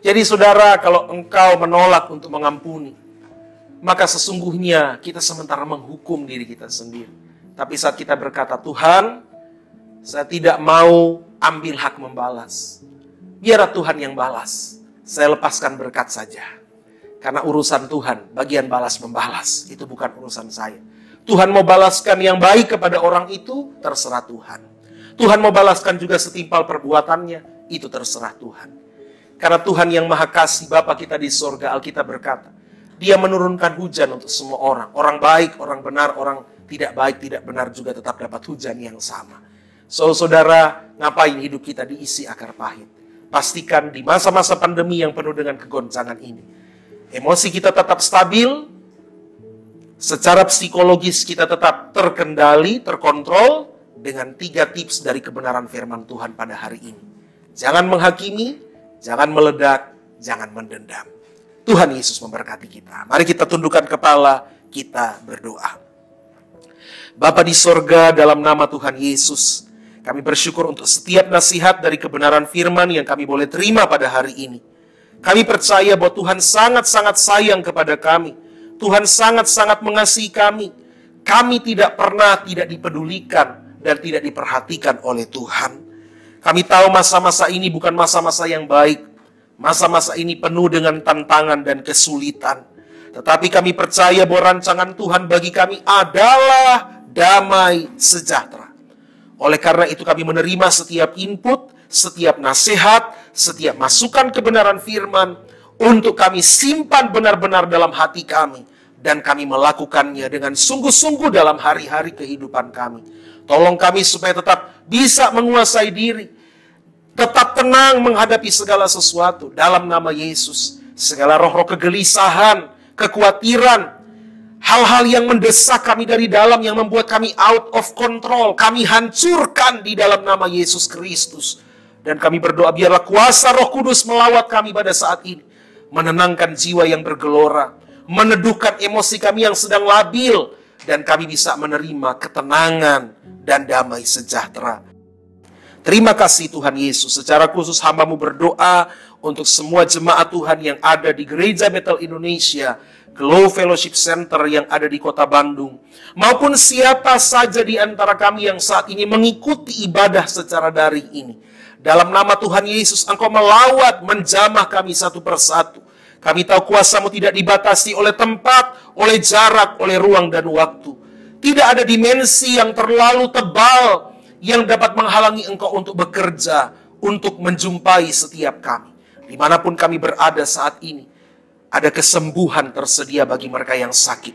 Jadi saudara, kalau engkau menolak untuk mengampuni, maka sesungguhnya kita sementara menghukum diri kita sendiri. Tapi saat kita berkata, Tuhan, saya tidak mau ambil hak membalas. Biarlah Tuhan yang balas. Saya lepaskan berkat saja. Karena urusan Tuhan, bagian balas membalas. Itu bukan urusan saya. Tuhan mau balaskan yang baik kepada orang itu, terserah Tuhan. Tuhan mau balaskan juga setimpal perbuatannya, itu terserah Tuhan. Karena Tuhan yang Maha Kasih, Bapa kita di sorga, Alkitab berkata, Dia menurunkan hujan untuk semua orang. Orang baik, orang benar, orang tidak baik, tidak benar juga tetap dapat hujan yang sama. So, saudara, ngapain hidup kita diisi akar pahit? Pastikan di masa-masa pandemi yang penuh dengan kegoncangan ini, emosi kita tetap stabil, secara psikologis kita tetap terkendali, terkontrol, dengan 3 tips dari kebenaran firman Tuhan pada hari ini. Jangan menghakimi, jangan meledak, jangan mendendam. Tuhan Yesus memberkati kita. Mari kita tundukkan kepala, kita berdoa. Bapa di sorga, dalam nama Tuhan Yesus, kami bersyukur untuk setiap nasihat dari kebenaran firman yang kami boleh terima pada hari ini. Kami percaya bahwa Tuhan sangat-sangat sayang kepada kami. Tuhan sangat-sangat mengasihi kami. Kami tidak pernah tidak dipedulikan dan tidak diperhatikan oleh Tuhan. Kami tahu masa-masa ini bukan masa-masa yang baik. Masa-masa ini penuh dengan tantangan dan kesulitan. Tetapi kami percaya bahwa rancangan Tuhan bagi kami adalah damai sejahtera. Oleh karena itu kami menerima setiap input, setiap nasihat, setiap masukan kebenaran firman untuk kami simpan benar-benar dalam hati kami. Dan kami melakukannya dengan sungguh-sungguh dalam hari-hari kehidupan kami. Tolong kami supaya tetap bisa menguasai diri. Tetap tenang menghadapi segala sesuatu dalam nama Yesus. Segala roh-roh kegelisahan, kekhawatiran, hal-hal yang mendesak kami dari dalam yang membuat kami out of control, kami hancurkan di dalam nama Yesus Kristus. Dan kami berdoa biarlah kuasa Roh Kudus melawat kami pada saat ini, menenangkan jiwa yang bergelora, meneduhkan emosi kami yang sedang labil, dan kami bisa menerima ketenangan dan damai sejahtera. Terima kasih Tuhan Yesus. Secara khusus hamba-Mu berdoa untuk semua jemaat Tuhan yang ada di Gereja Bethel Indonesia, Glow Fellowship Center yang ada di Kota Bandung, maupun siapa saja di antara kami yang saat ini mengikuti ibadah secara daring ini. Dalam nama Tuhan Yesus, Engkau melawat, menjamah kami satu persatu. Kami tahu kuasa-Mu tidak dibatasi oleh tempat, oleh jarak, oleh ruang dan waktu. Tidak ada dimensi yang terlalu tebal yang dapat menghalangi Engkau untuk bekerja, untuk menjumpai setiap kami. Dimanapun kami berada saat ini, ada kesembuhan tersedia bagi mereka yang sakit.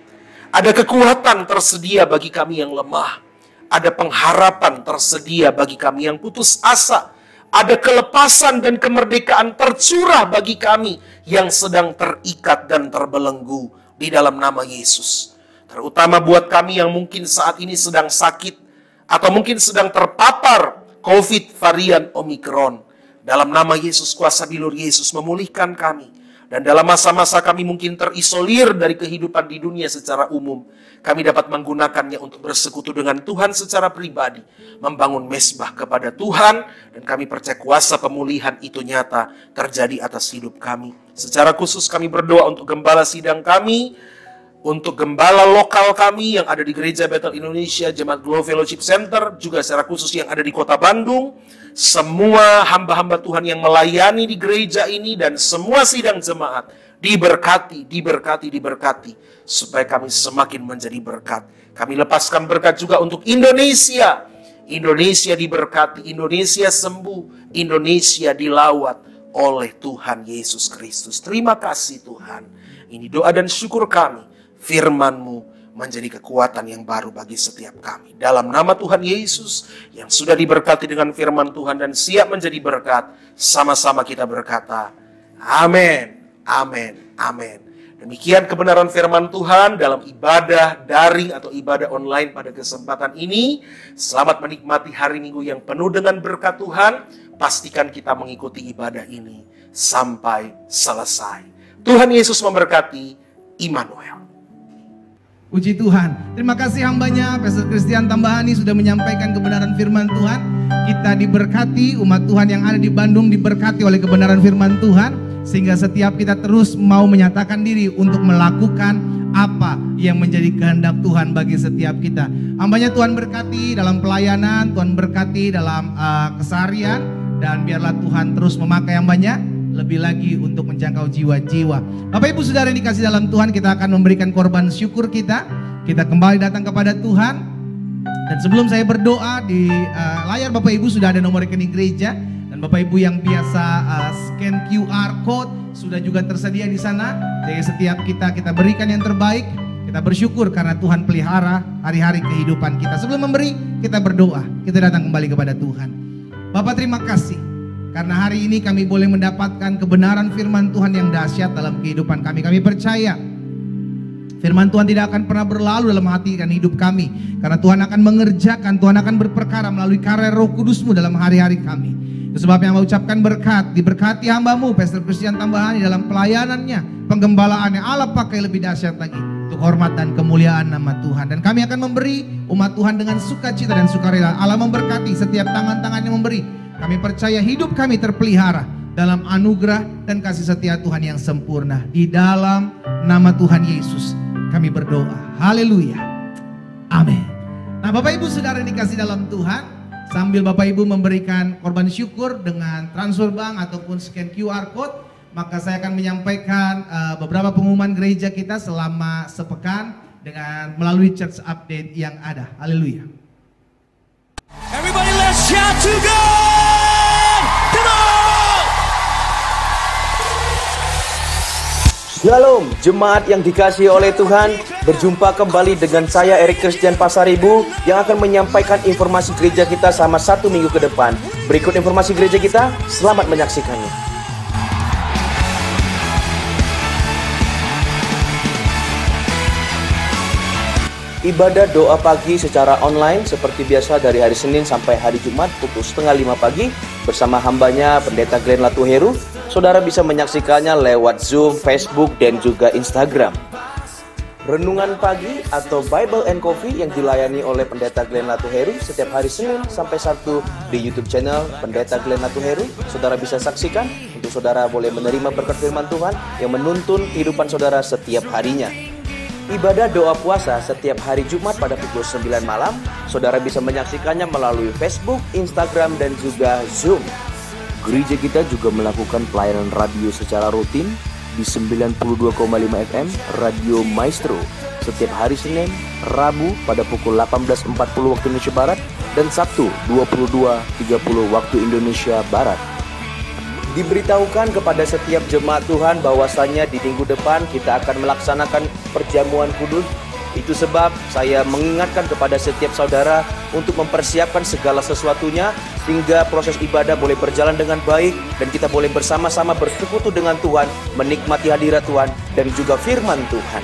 Ada kekuatan tersedia bagi kami yang lemah. ada pengharapan tersedia bagi kami yang putus asa. Ada kelepasan dan kemerdekaan tercurah bagi kami yang sedang terikat dan terbelenggu di dalam nama Yesus. Terutama buat kami yang mungkin saat ini sedang sakit atau mungkin sedang terpapar COVID varian Omikron. Dalam nama Yesus, kuasa bilur Yesus memulihkan kami. Dan dalam masa-masa kami mungkin terisolir dari kehidupan di dunia secara umum, kami dapat menggunakannya untuk bersekutu dengan Tuhan secara pribadi, membangun mesbah kepada Tuhan, dan kami percaya kuasa pemulihan itu nyata terjadi atas hidup kami. Secara khusus kami berdoa untuk gembala sidang kami, untuk gembala lokal kami yang ada di Gereja Bethel Indonesia, Jemaat Glow Fellowship Center, juga secara khusus yang ada di Kota Bandung, semua hamba-hamba Tuhan yang melayani di gereja ini, dan semua sidang jemaat diberkati, supaya kami semakin menjadi berkat. Kami lepaskan berkat juga untuk Indonesia. Indonesia diberkati, Indonesia sembuh, Indonesia dilawat oleh Tuhan Yesus Kristus. Terima kasih Tuhan. Ini doa dan syukur kami. Firman-Mu menjadi kekuatan yang baru bagi setiap kami. Dalam nama Tuhan Yesus yang sudah diberkati dengan firman Tuhan dan siap menjadi berkat, sama-sama kita berkata, amin, amin, amin. Demikian kebenaran firman Tuhan dalam ibadah daring atau ibadah online pada kesempatan ini. Selamat menikmati hari Minggu yang penuh dengan berkat Tuhan. Pastikan kita mengikuti ibadah ini sampai selesai. Tuhan Yesus memberkati. Immanuel. Puji Tuhan. Terima kasih hambanya, Pastor Christian Tambahani sudah menyampaikan kebenaran firman Tuhan. Kita diberkati, umat Tuhan yang ada di Bandung diberkati oleh kebenaran firman Tuhan. Sehingga setiap kita terus mau menyatakan diri untuk melakukan apa yang menjadi kehendak Tuhan bagi setiap kita. Hambanya Tuhan berkati dalam pelayanan, Tuhan berkati dalam keseharian. Dan biarlah Tuhan terus memakai hambanya lebih lagi untuk menjangkau jiwa-jiwa. Bapak Ibu Saudara yang dikasih dalam Tuhan, kita akan memberikan korban syukur kita. Kita kembali datang kepada Tuhan. Dan sebelum saya berdoa, di layar Bapak Ibu sudah ada nomor rekening gereja. Dan Bapak Ibu yang biasa scan QR code sudah juga tersedia di sana. Jadi setiap kita berikan yang terbaik. Kita bersyukur karena Tuhan pelihara hari-hari kehidupan kita. Sebelum memberi, kita berdoa. Kita datang kembali kepada Tuhan. Bapak terima kasih. Karena hari ini kami boleh mendapatkan kebenaran firman Tuhan yang dahsyat dalam kehidupan kami. Kami percaya firman Tuhan tidak akan pernah berlalu dalam hati dan hidup kami. Karena Tuhan akan mengerjakan, Tuhan akan berperkara melalui karya Roh Kudus-Mu dalam hari-hari kami. Itu sebabnya mau ucapkan berkat, diberkati hamba-Mu Pastor Christian Tambahani dalam pelayanannya, penggembalaannya. Allah pakai lebih dahsyat lagi untuk hormat dan kemuliaan nama Tuhan. Dan kami akan memberi umat Tuhan dengan sukacita dan sukarela. Allah memberkati setiap tangan-tangan yang memberi. Kami percaya hidup kami terpelihara dalam anugerah dan kasih setia Tuhan yang sempurna. Di dalam nama Tuhan Yesus kami berdoa. Haleluya. Amin. Nah Bapak Ibu Saudara yang dikasih dalam Tuhan, sambil Bapak Ibu memberikan korban syukur dengan transfer bank ataupun scan QR code, maka saya akan menyampaikan beberapa pengumuman gereja kita selama sepekan dengan melalui church update yang ada. Haleluya. Everybody let's shout to God! Come on! Shalom, jemaat yang dikasihi oleh Tuhan. Berjumpa kembali dengan saya Eric Christian Pasaribu yang akan menyampaikan informasi gereja kita selama 1 minggu ke depan. Berikut informasi gereja kita, selamat menyaksikannya. Ibadah doa pagi secara online seperti biasa dari hari Senin sampai hari Jumat pukul 4:30 pagi bersama hambanya Pendeta Glenn Latuheru. Saudara bisa menyaksikannya lewat Zoom, Facebook, dan juga Instagram. Renungan pagi atau Bible and Coffee yang dilayani oleh Pendeta Glenn Latuheru setiap hari Senin sampai Sabtu di YouTube channel Pendeta Glenn Latuheru. Saudara bisa saksikan untuk saudara boleh menerima berkat firman Tuhan yang menuntun kehidupan saudara setiap harinya. Ibadah doa puasa setiap hari Jumat pada pukul 9 malam. Saudara bisa menyaksikannya melalui Facebook, Instagram, dan juga Zoom. Gereja kita juga melakukan pelayanan radio secara rutin di 92,5 FM Radio Maestro setiap hari Senin, Rabu pada pukul 18.40 waktu Indonesia Barat dan Sabtu 22.30 waktu Indonesia Barat. Diberitahukan kepada setiap jemaat Tuhan bahwasannya di minggu depan kita akan melaksanakan perjamuan kudus Itu sebab saya mengingatkan kepada setiap saudara untuk mempersiapkan segala sesuatunya hingga proses ibadah boleh berjalan dengan baik dan kita boleh bersama-sama bersekutu dengan Tuhan, menikmati hadirat Tuhan dan juga firman Tuhan.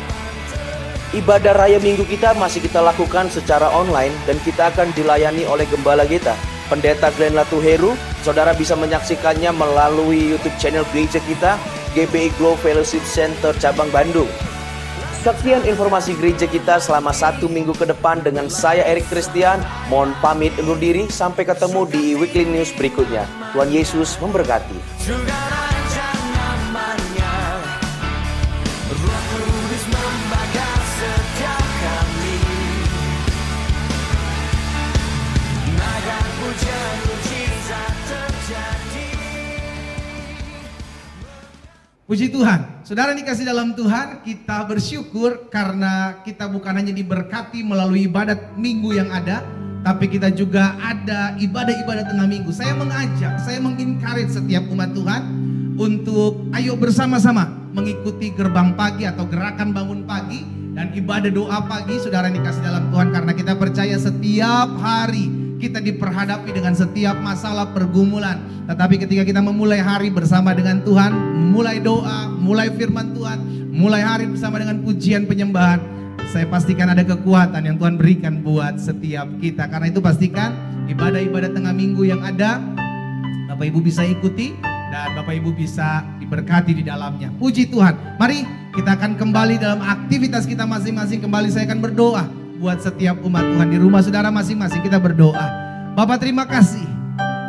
Ibadah raya minggu kita masih kita lakukan secara online dan kita akan dilayani oleh gembala kita, Pendeta Glenn Latuheru. Saudara bisa menyaksikannya melalui YouTube channel gereja kita, GBI Glow Fellowship Center Cabang Bandung. Sekian informasi gereja kita selama 1 minggu ke depan dengan saya Erik Christian. Mohon pamit undur diri, sampai ketemu di Weekly News berikutnya. Tuhan Yesus memberkati. Puji Tuhan, saudara dikasih dalam Tuhan, kita bersyukur karena kita bukan hanya diberkati melalui ibadat minggu yang ada, tapi kita juga ada ibadah-ibadah tengah minggu. Saya mengajak, saya mengencourage setiap umat Tuhan untuk ayo bersama-sama mengikuti gerbang pagi atau gerakan bangun pagi dan ibadah doa pagi, saudara dikasih dalam Tuhan, karena kita percaya setiap hari kita diperhadapi dengan setiap masalah pergumulan. Tetapi ketika kita memulai hari bersama dengan Tuhan, mulai doa, mulai firman Tuhan, mulai hari bersama dengan pujian penyembahan, saya pastikan ada kekuatan yang Tuhan berikan buat setiap kita. Karena itu pastikan ibadah-ibadah tengah minggu yang ada, Bapak Ibu bisa ikuti dan Bapak Ibu bisa diberkati di dalamnya. Puji Tuhan. Mari kita akan kembali dalam aktivitas kita masing-masing. Kembali saya akan berdoa buat setiap umat Tuhan di rumah saudara masing-masing. Kita berdoa. Bapak, terima kasih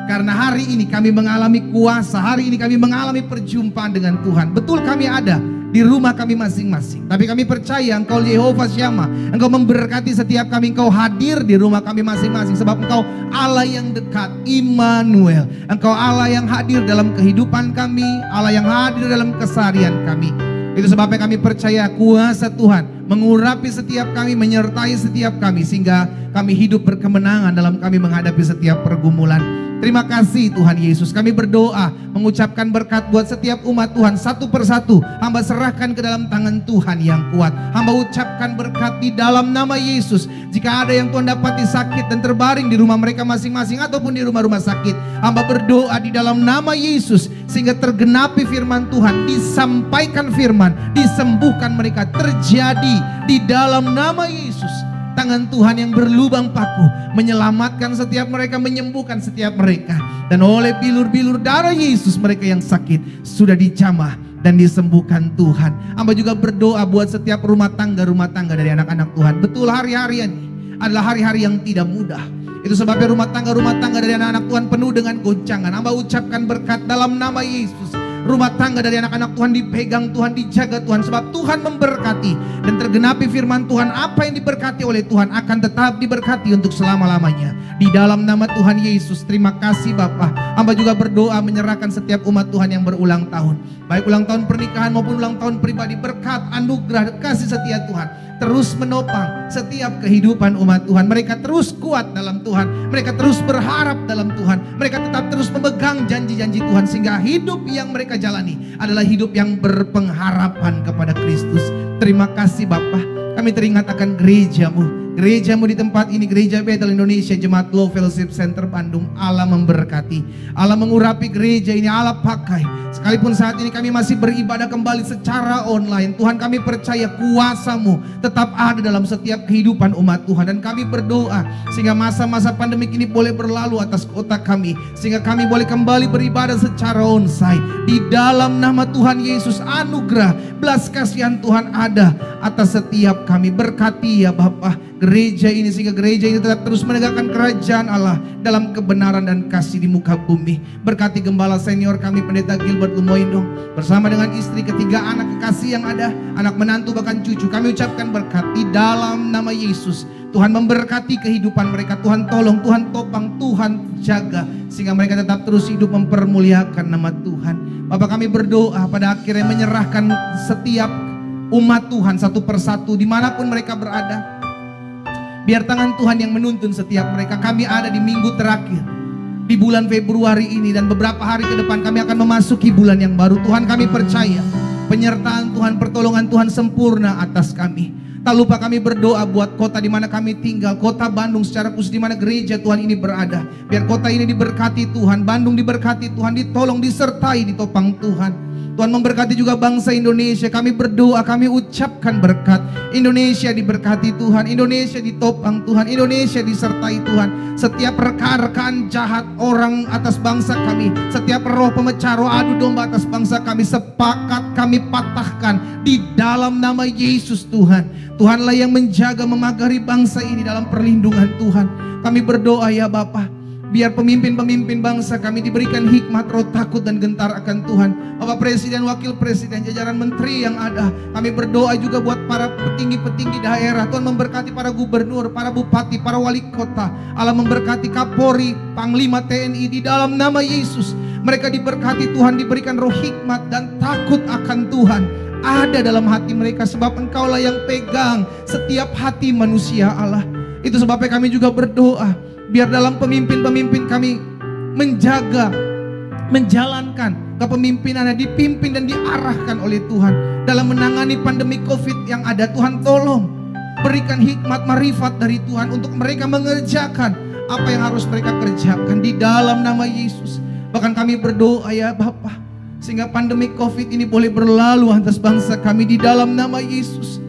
karena hari ini kami mengalami kuasa, hari ini kami mengalami perjumpaan dengan Tuhan. Betul kami ada di rumah kami masing-masing, tapi kami percaya Engkau Yehova Syama, Engkau memberkati setiap kami, Engkau hadir di rumah kami masing-masing. Sebab Engkau Allah yang dekat, Immanuel. Engkau Allah yang hadir dalam kehidupan kami, Allah yang hadir dalam keseharian kami. Itu sebabnya kami percaya kuasa Tuhan mengurapi setiap kami, menyertai setiap kami, sehingga kami hidup berkemenangan dalam kami menghadapi setiap pergumulan. Terima kasih Tuhan Yesus. Kami berdoa mengucapkan berkat buat setiap umat Tuhan satu persatu. Hamba serahkan ke dalam tangan Tuhan yang kuat. Hamba ucapkan berkat di dalam nama Yesus. Jika ada yang Tuhan dapati sakit dan terbaring di rumah mereka masing-masing ataupun di rumah-rumah sakit, hamba berdoa di dalam nama Yesus sehingga tergenapi firman Tuhan, disampaikan firman, disembuhkan mereka, terjadi di dalam nama Yesus. Tangan Tuhan yang berlubang paku menyelamatkan setiap mereka, menyembuhkan setiap mereka. Dan oleh bilur-bilur darah Yesus mereka yang sakit sudah dijamah dan disembuhkan Tuhan. Hamba juga berdoa buat setiap rumah tangga dari anak-anak Tuhan. Betul hari-hari ini adalah hari-hari yang tidak mudah. Itu sebabnya rumah tangga dari anak-anak Tuhan penuh dengan goncangan. Hamba ucapkan berkat dalam nama Yesus. Rumah tangga dari anak-anak Tuhan dipegang Tuhan, dijaga Tuhan, sebab Tuhan memberkati dan tergenapi firman Tuhan. Apa yang diberkati oleh Tuhan akan tetap diberkati untuk selama-lamanya. Di dalam nama Tuhan Yesus, terima kasih Bapa. Hamba juga berdoa menyerahkan setiap umat Tuhan yang berulang tahun, baik ulang tahun pernikahan maupun ulang tahun pribadi. Berkat, anugerah, kasih setia Tuhan terus menopang setiap kehidupan umat Tuhan. Mereka terus kuat dalam Tuhan, mereka terus berharap dalam Tuhan, mereka tetap terus memegang janji-janji Tuhan, sehingga hidup yang mereka jalani adalah hidup yang berpengharapan kepada Kristus. Terima kasih Bapa. Kami teringat akan gerejamu di tempat ini, Gereja Bethel Indonesia Jemaat Glow Fellowship Center Bandung. Allah memberkati, Allah mengurapi gereja ini, Allah pakai. Sekalipun saat ini kami masih beribadah kembali secara online, Tuhan kami percaya kuasa-Mu tetap ada dalam setiap kehidupan umat Tuhan. Dan kami berdoa sehingga masa-masa pandemik ini boleh berlalu atas kota kami, sehingga kami boleh kembali beribadah secara onsite. Di dalam nama Tuhan Yesus, anugerah, belas kasihan Tuhan ada atas setiap kami. Berkati ya Bapa gereja ini, sehingga gereja ini tetap terus menegakkan kerajaan Allah dalam kebenaran dan kasih di muka bumi. Berkati gembala senior kami Pendeta Gilbert Lumoindo bersama dengan istri, ketiga anak kekasih yang ada, anak menantu bahkan cucu. Kami ucapkan berkat di dalam nama Yesus. Tuhan memberkati kehidupan mereka, Tuhan tolong, Tuhan topang, Tuhan jaga, sehingga mereka tetap terus hidup mempermuliakan nama Tuhan. Bapak, kami berdoa pada akhirnya menyerahkan setiap umat Tuhan satu persatu dimanapun mereka berada. Biar tangan Tuhan yang menuntun setiap mereka. Kami ada di minggu terakhir di bulan Februari ini, dan beberapa hari ke depan kami akan memasuki bulan yang baru. Tuhan, kami percaya penyertaan Tuhan, pertolongan Tuhan sempurna atas kami. Tak lupa kami berdoa buat kota di mana kami tinggal, kota Bandung secara khusus di mana gereja Tuhan ini berada. Biar kota ini diberkati Tuhan, Bandung diberkati Tuhan, ditolong, disertai, ditopang Tuhan. Tuhan memberkati juga bangsa Indonesia. Kami berdoa, kami ucapkan berkat. Indonesia diberkati Tuhan, Indonesia ditopang Tuhan, Indonesia disertai Tuhan. Setiap rekan-rekan jahat orang atas bangsa kami, setiap roh pemecah, roh adu domba atas bangsa kami, sepakat kami patahkan di dalam nama Yesus Tuhan. Tuhanlah yang menjaga, memagari bangsa ini dalam perlindungan Tuhan. Kami berdoa ya Bapa, biar pemimpin-pemimpin bangsa kami diberikan hikmat, roh takut dan gentar akan Tuhan. Bapak Presiden, Wakil Presiden, jajaran menteri yang ada, kami berdoa juga buat para petinggi-petinggi daerah. Tuhan memberkati para gubernur, para bupati, para wali kota. Allah memberkati Kapolri, Panglima TNI di dalam nama Yesus. Mereka diberkati Tuhan, diberikan roh hikmat dan takut akan Tuhan ada dalam hati mereka, sebab Engkaulah yang pegang setiap hati manusia Allah. Itu sebabnya kami juga berdoa, biar dalam pemimpin-pemimpin kami menjaga, menjalankan kepemimpinannya, dipimpin dan diarahkan oleh Tuhan dalam menangani pandemi COVID yang ada. Tuhan tolong berikan hikmat marifat dari Tuhan untuk mereka mengerjakan apa yang harus mereka kerjakan di dalam nama Yesus. Bahkan kami berdoa ya Bapa, sehingga pandemi COVID ini boleh berlalu atas bangsa kami di dalam nama Yesus.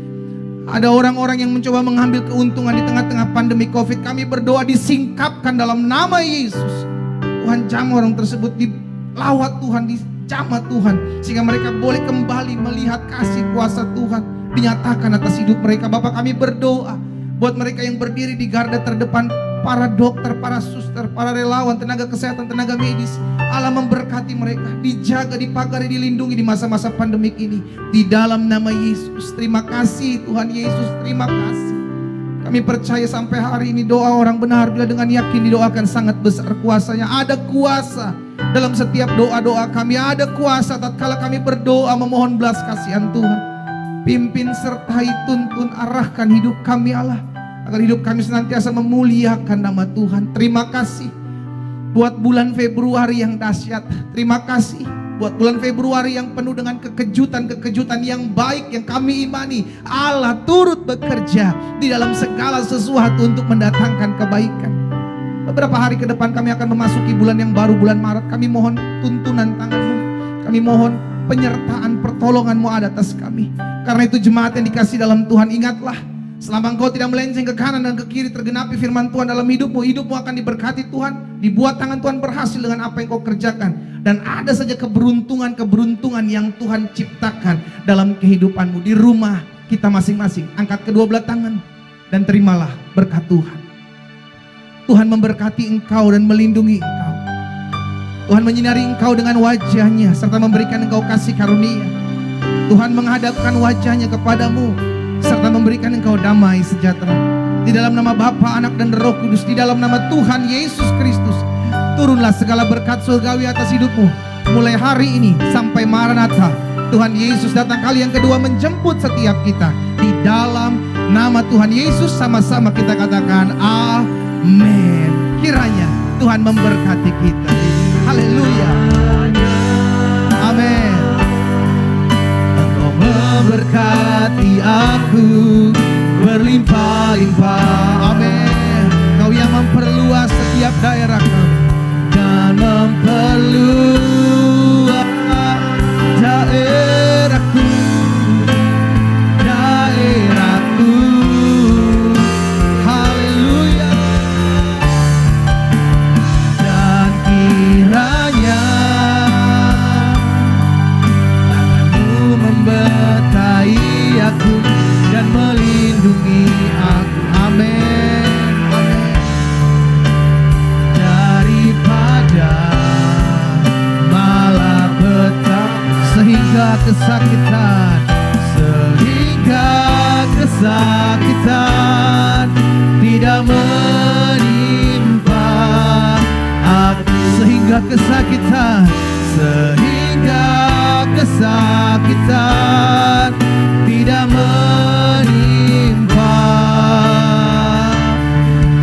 Ada orang-orang yang mencoba mengambil keuntungan di tengah-tengah pandemi COVID. Kami berdoa disingkapkan dalam nama Yesus. Tuhan jamah orang tersebut, dilawat Tuhan, dijamah Tuhan, sehingga mereka boleh kembali melihat kasih kuasa Tuhan dinyatakan atas hidup mereka. Bapak, kami berdoa buat mereka yang berdiri di garda terdepan, para dokter, para suster, para relawan, tenaga kesehatan, tenaga medis. Allah memberkati mereka, dijaga, dipagari, dilindungi di masa-masa pandemik ini di dalam nama Yesus. Terima kasih Tuhan Yesus, terima kasih. Kami percaya sampai hari ini doa orang benar bila dengan yakin didoakan sangat besar kuasanya. Ada kuasa dalam setiap doa-doa kami, ada kuasa tatkala kami berdoa memohon belas kasihan Tuhan. Pimpin, sertai, tuntun, arahkan hidup kami Allah, agar hidup kami senantiasa memuliakan nama Tuhan. Terima kasih buat bulan Februari yang dahsyat. Terima kasih buat bulan Februari yang penuh dengan kekejutan-kekejutan yang baik yang kami imani. Allah turut bekerja di dalam segala sesuatu untuk mendatangkan kebaikan. Beberapa hari ke depan kami akan memasuki bulan yang baru, bulan Maret. Kami mohon tuntunan tangan-Mu, kami mohon penyertaan pertolongan-Mu ada atas kami. Karena itu jemaat yang dikasih dalam Tuhan, ingatlah, selama engkau tidak melenceng ke kanan dan ke kiri, tergenapi firman Tuhan dalam hidupmu, hidupmu akan diberkati Tuhan, dibuat tangan Tuhan berhasil dengan apa yang kau kerjakan. Dan ada saja keberuntungan-keberuntungan yang Tuhan ciptakan dalam kehidupanmu, di rumah kita masing-masing. Angkat kedua belah tangan dan terimalah berkat Tuhan. Tuhan memberkati engkau dan melindungi engkau. Tuhan menyinari engkau dengan wajahnya serta memberikan engkau kasih karunia. Tuhan menghadapkan wajahnya kepadamu serta memberikan engkau damai sejahtera. Di dalam nama Bapa, Anak dan Roh Kudus, di dalam nama Tuhan Yesus Kristus, turunlah segala berkat surgawi atas hidupmu mulai hari ini sampai Maranatha. Tuhan Yesus datang kali yang kedua menjemput setiap kita. Di dalam nama Tuhan Yesus sama-sama kita katakan amin. Kiranya Tuhan memberkati kita. Haleluya. Amin. Memberkati aku berlimpah-limpah, amin. Kau yang memperluas setiap daerah kami dan memperluas daerahku, haleluya. Dan kiranya memberkai aku dan melindungi aku, amin, amin. Daripada malapetaka sehingga kesakitan tidak menimpa aku, sehingga kesakitan tidak menimpa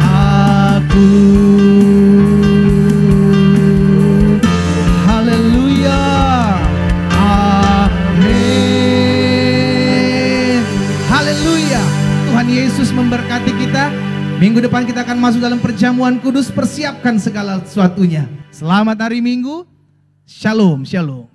aku. Haleluya, amin. Haleluya. Minggu depan kita akan masuk dalam perjamuan kudus, persiapkan segala sesuatunya. Selamat hari Minggu. Shalom, shalom.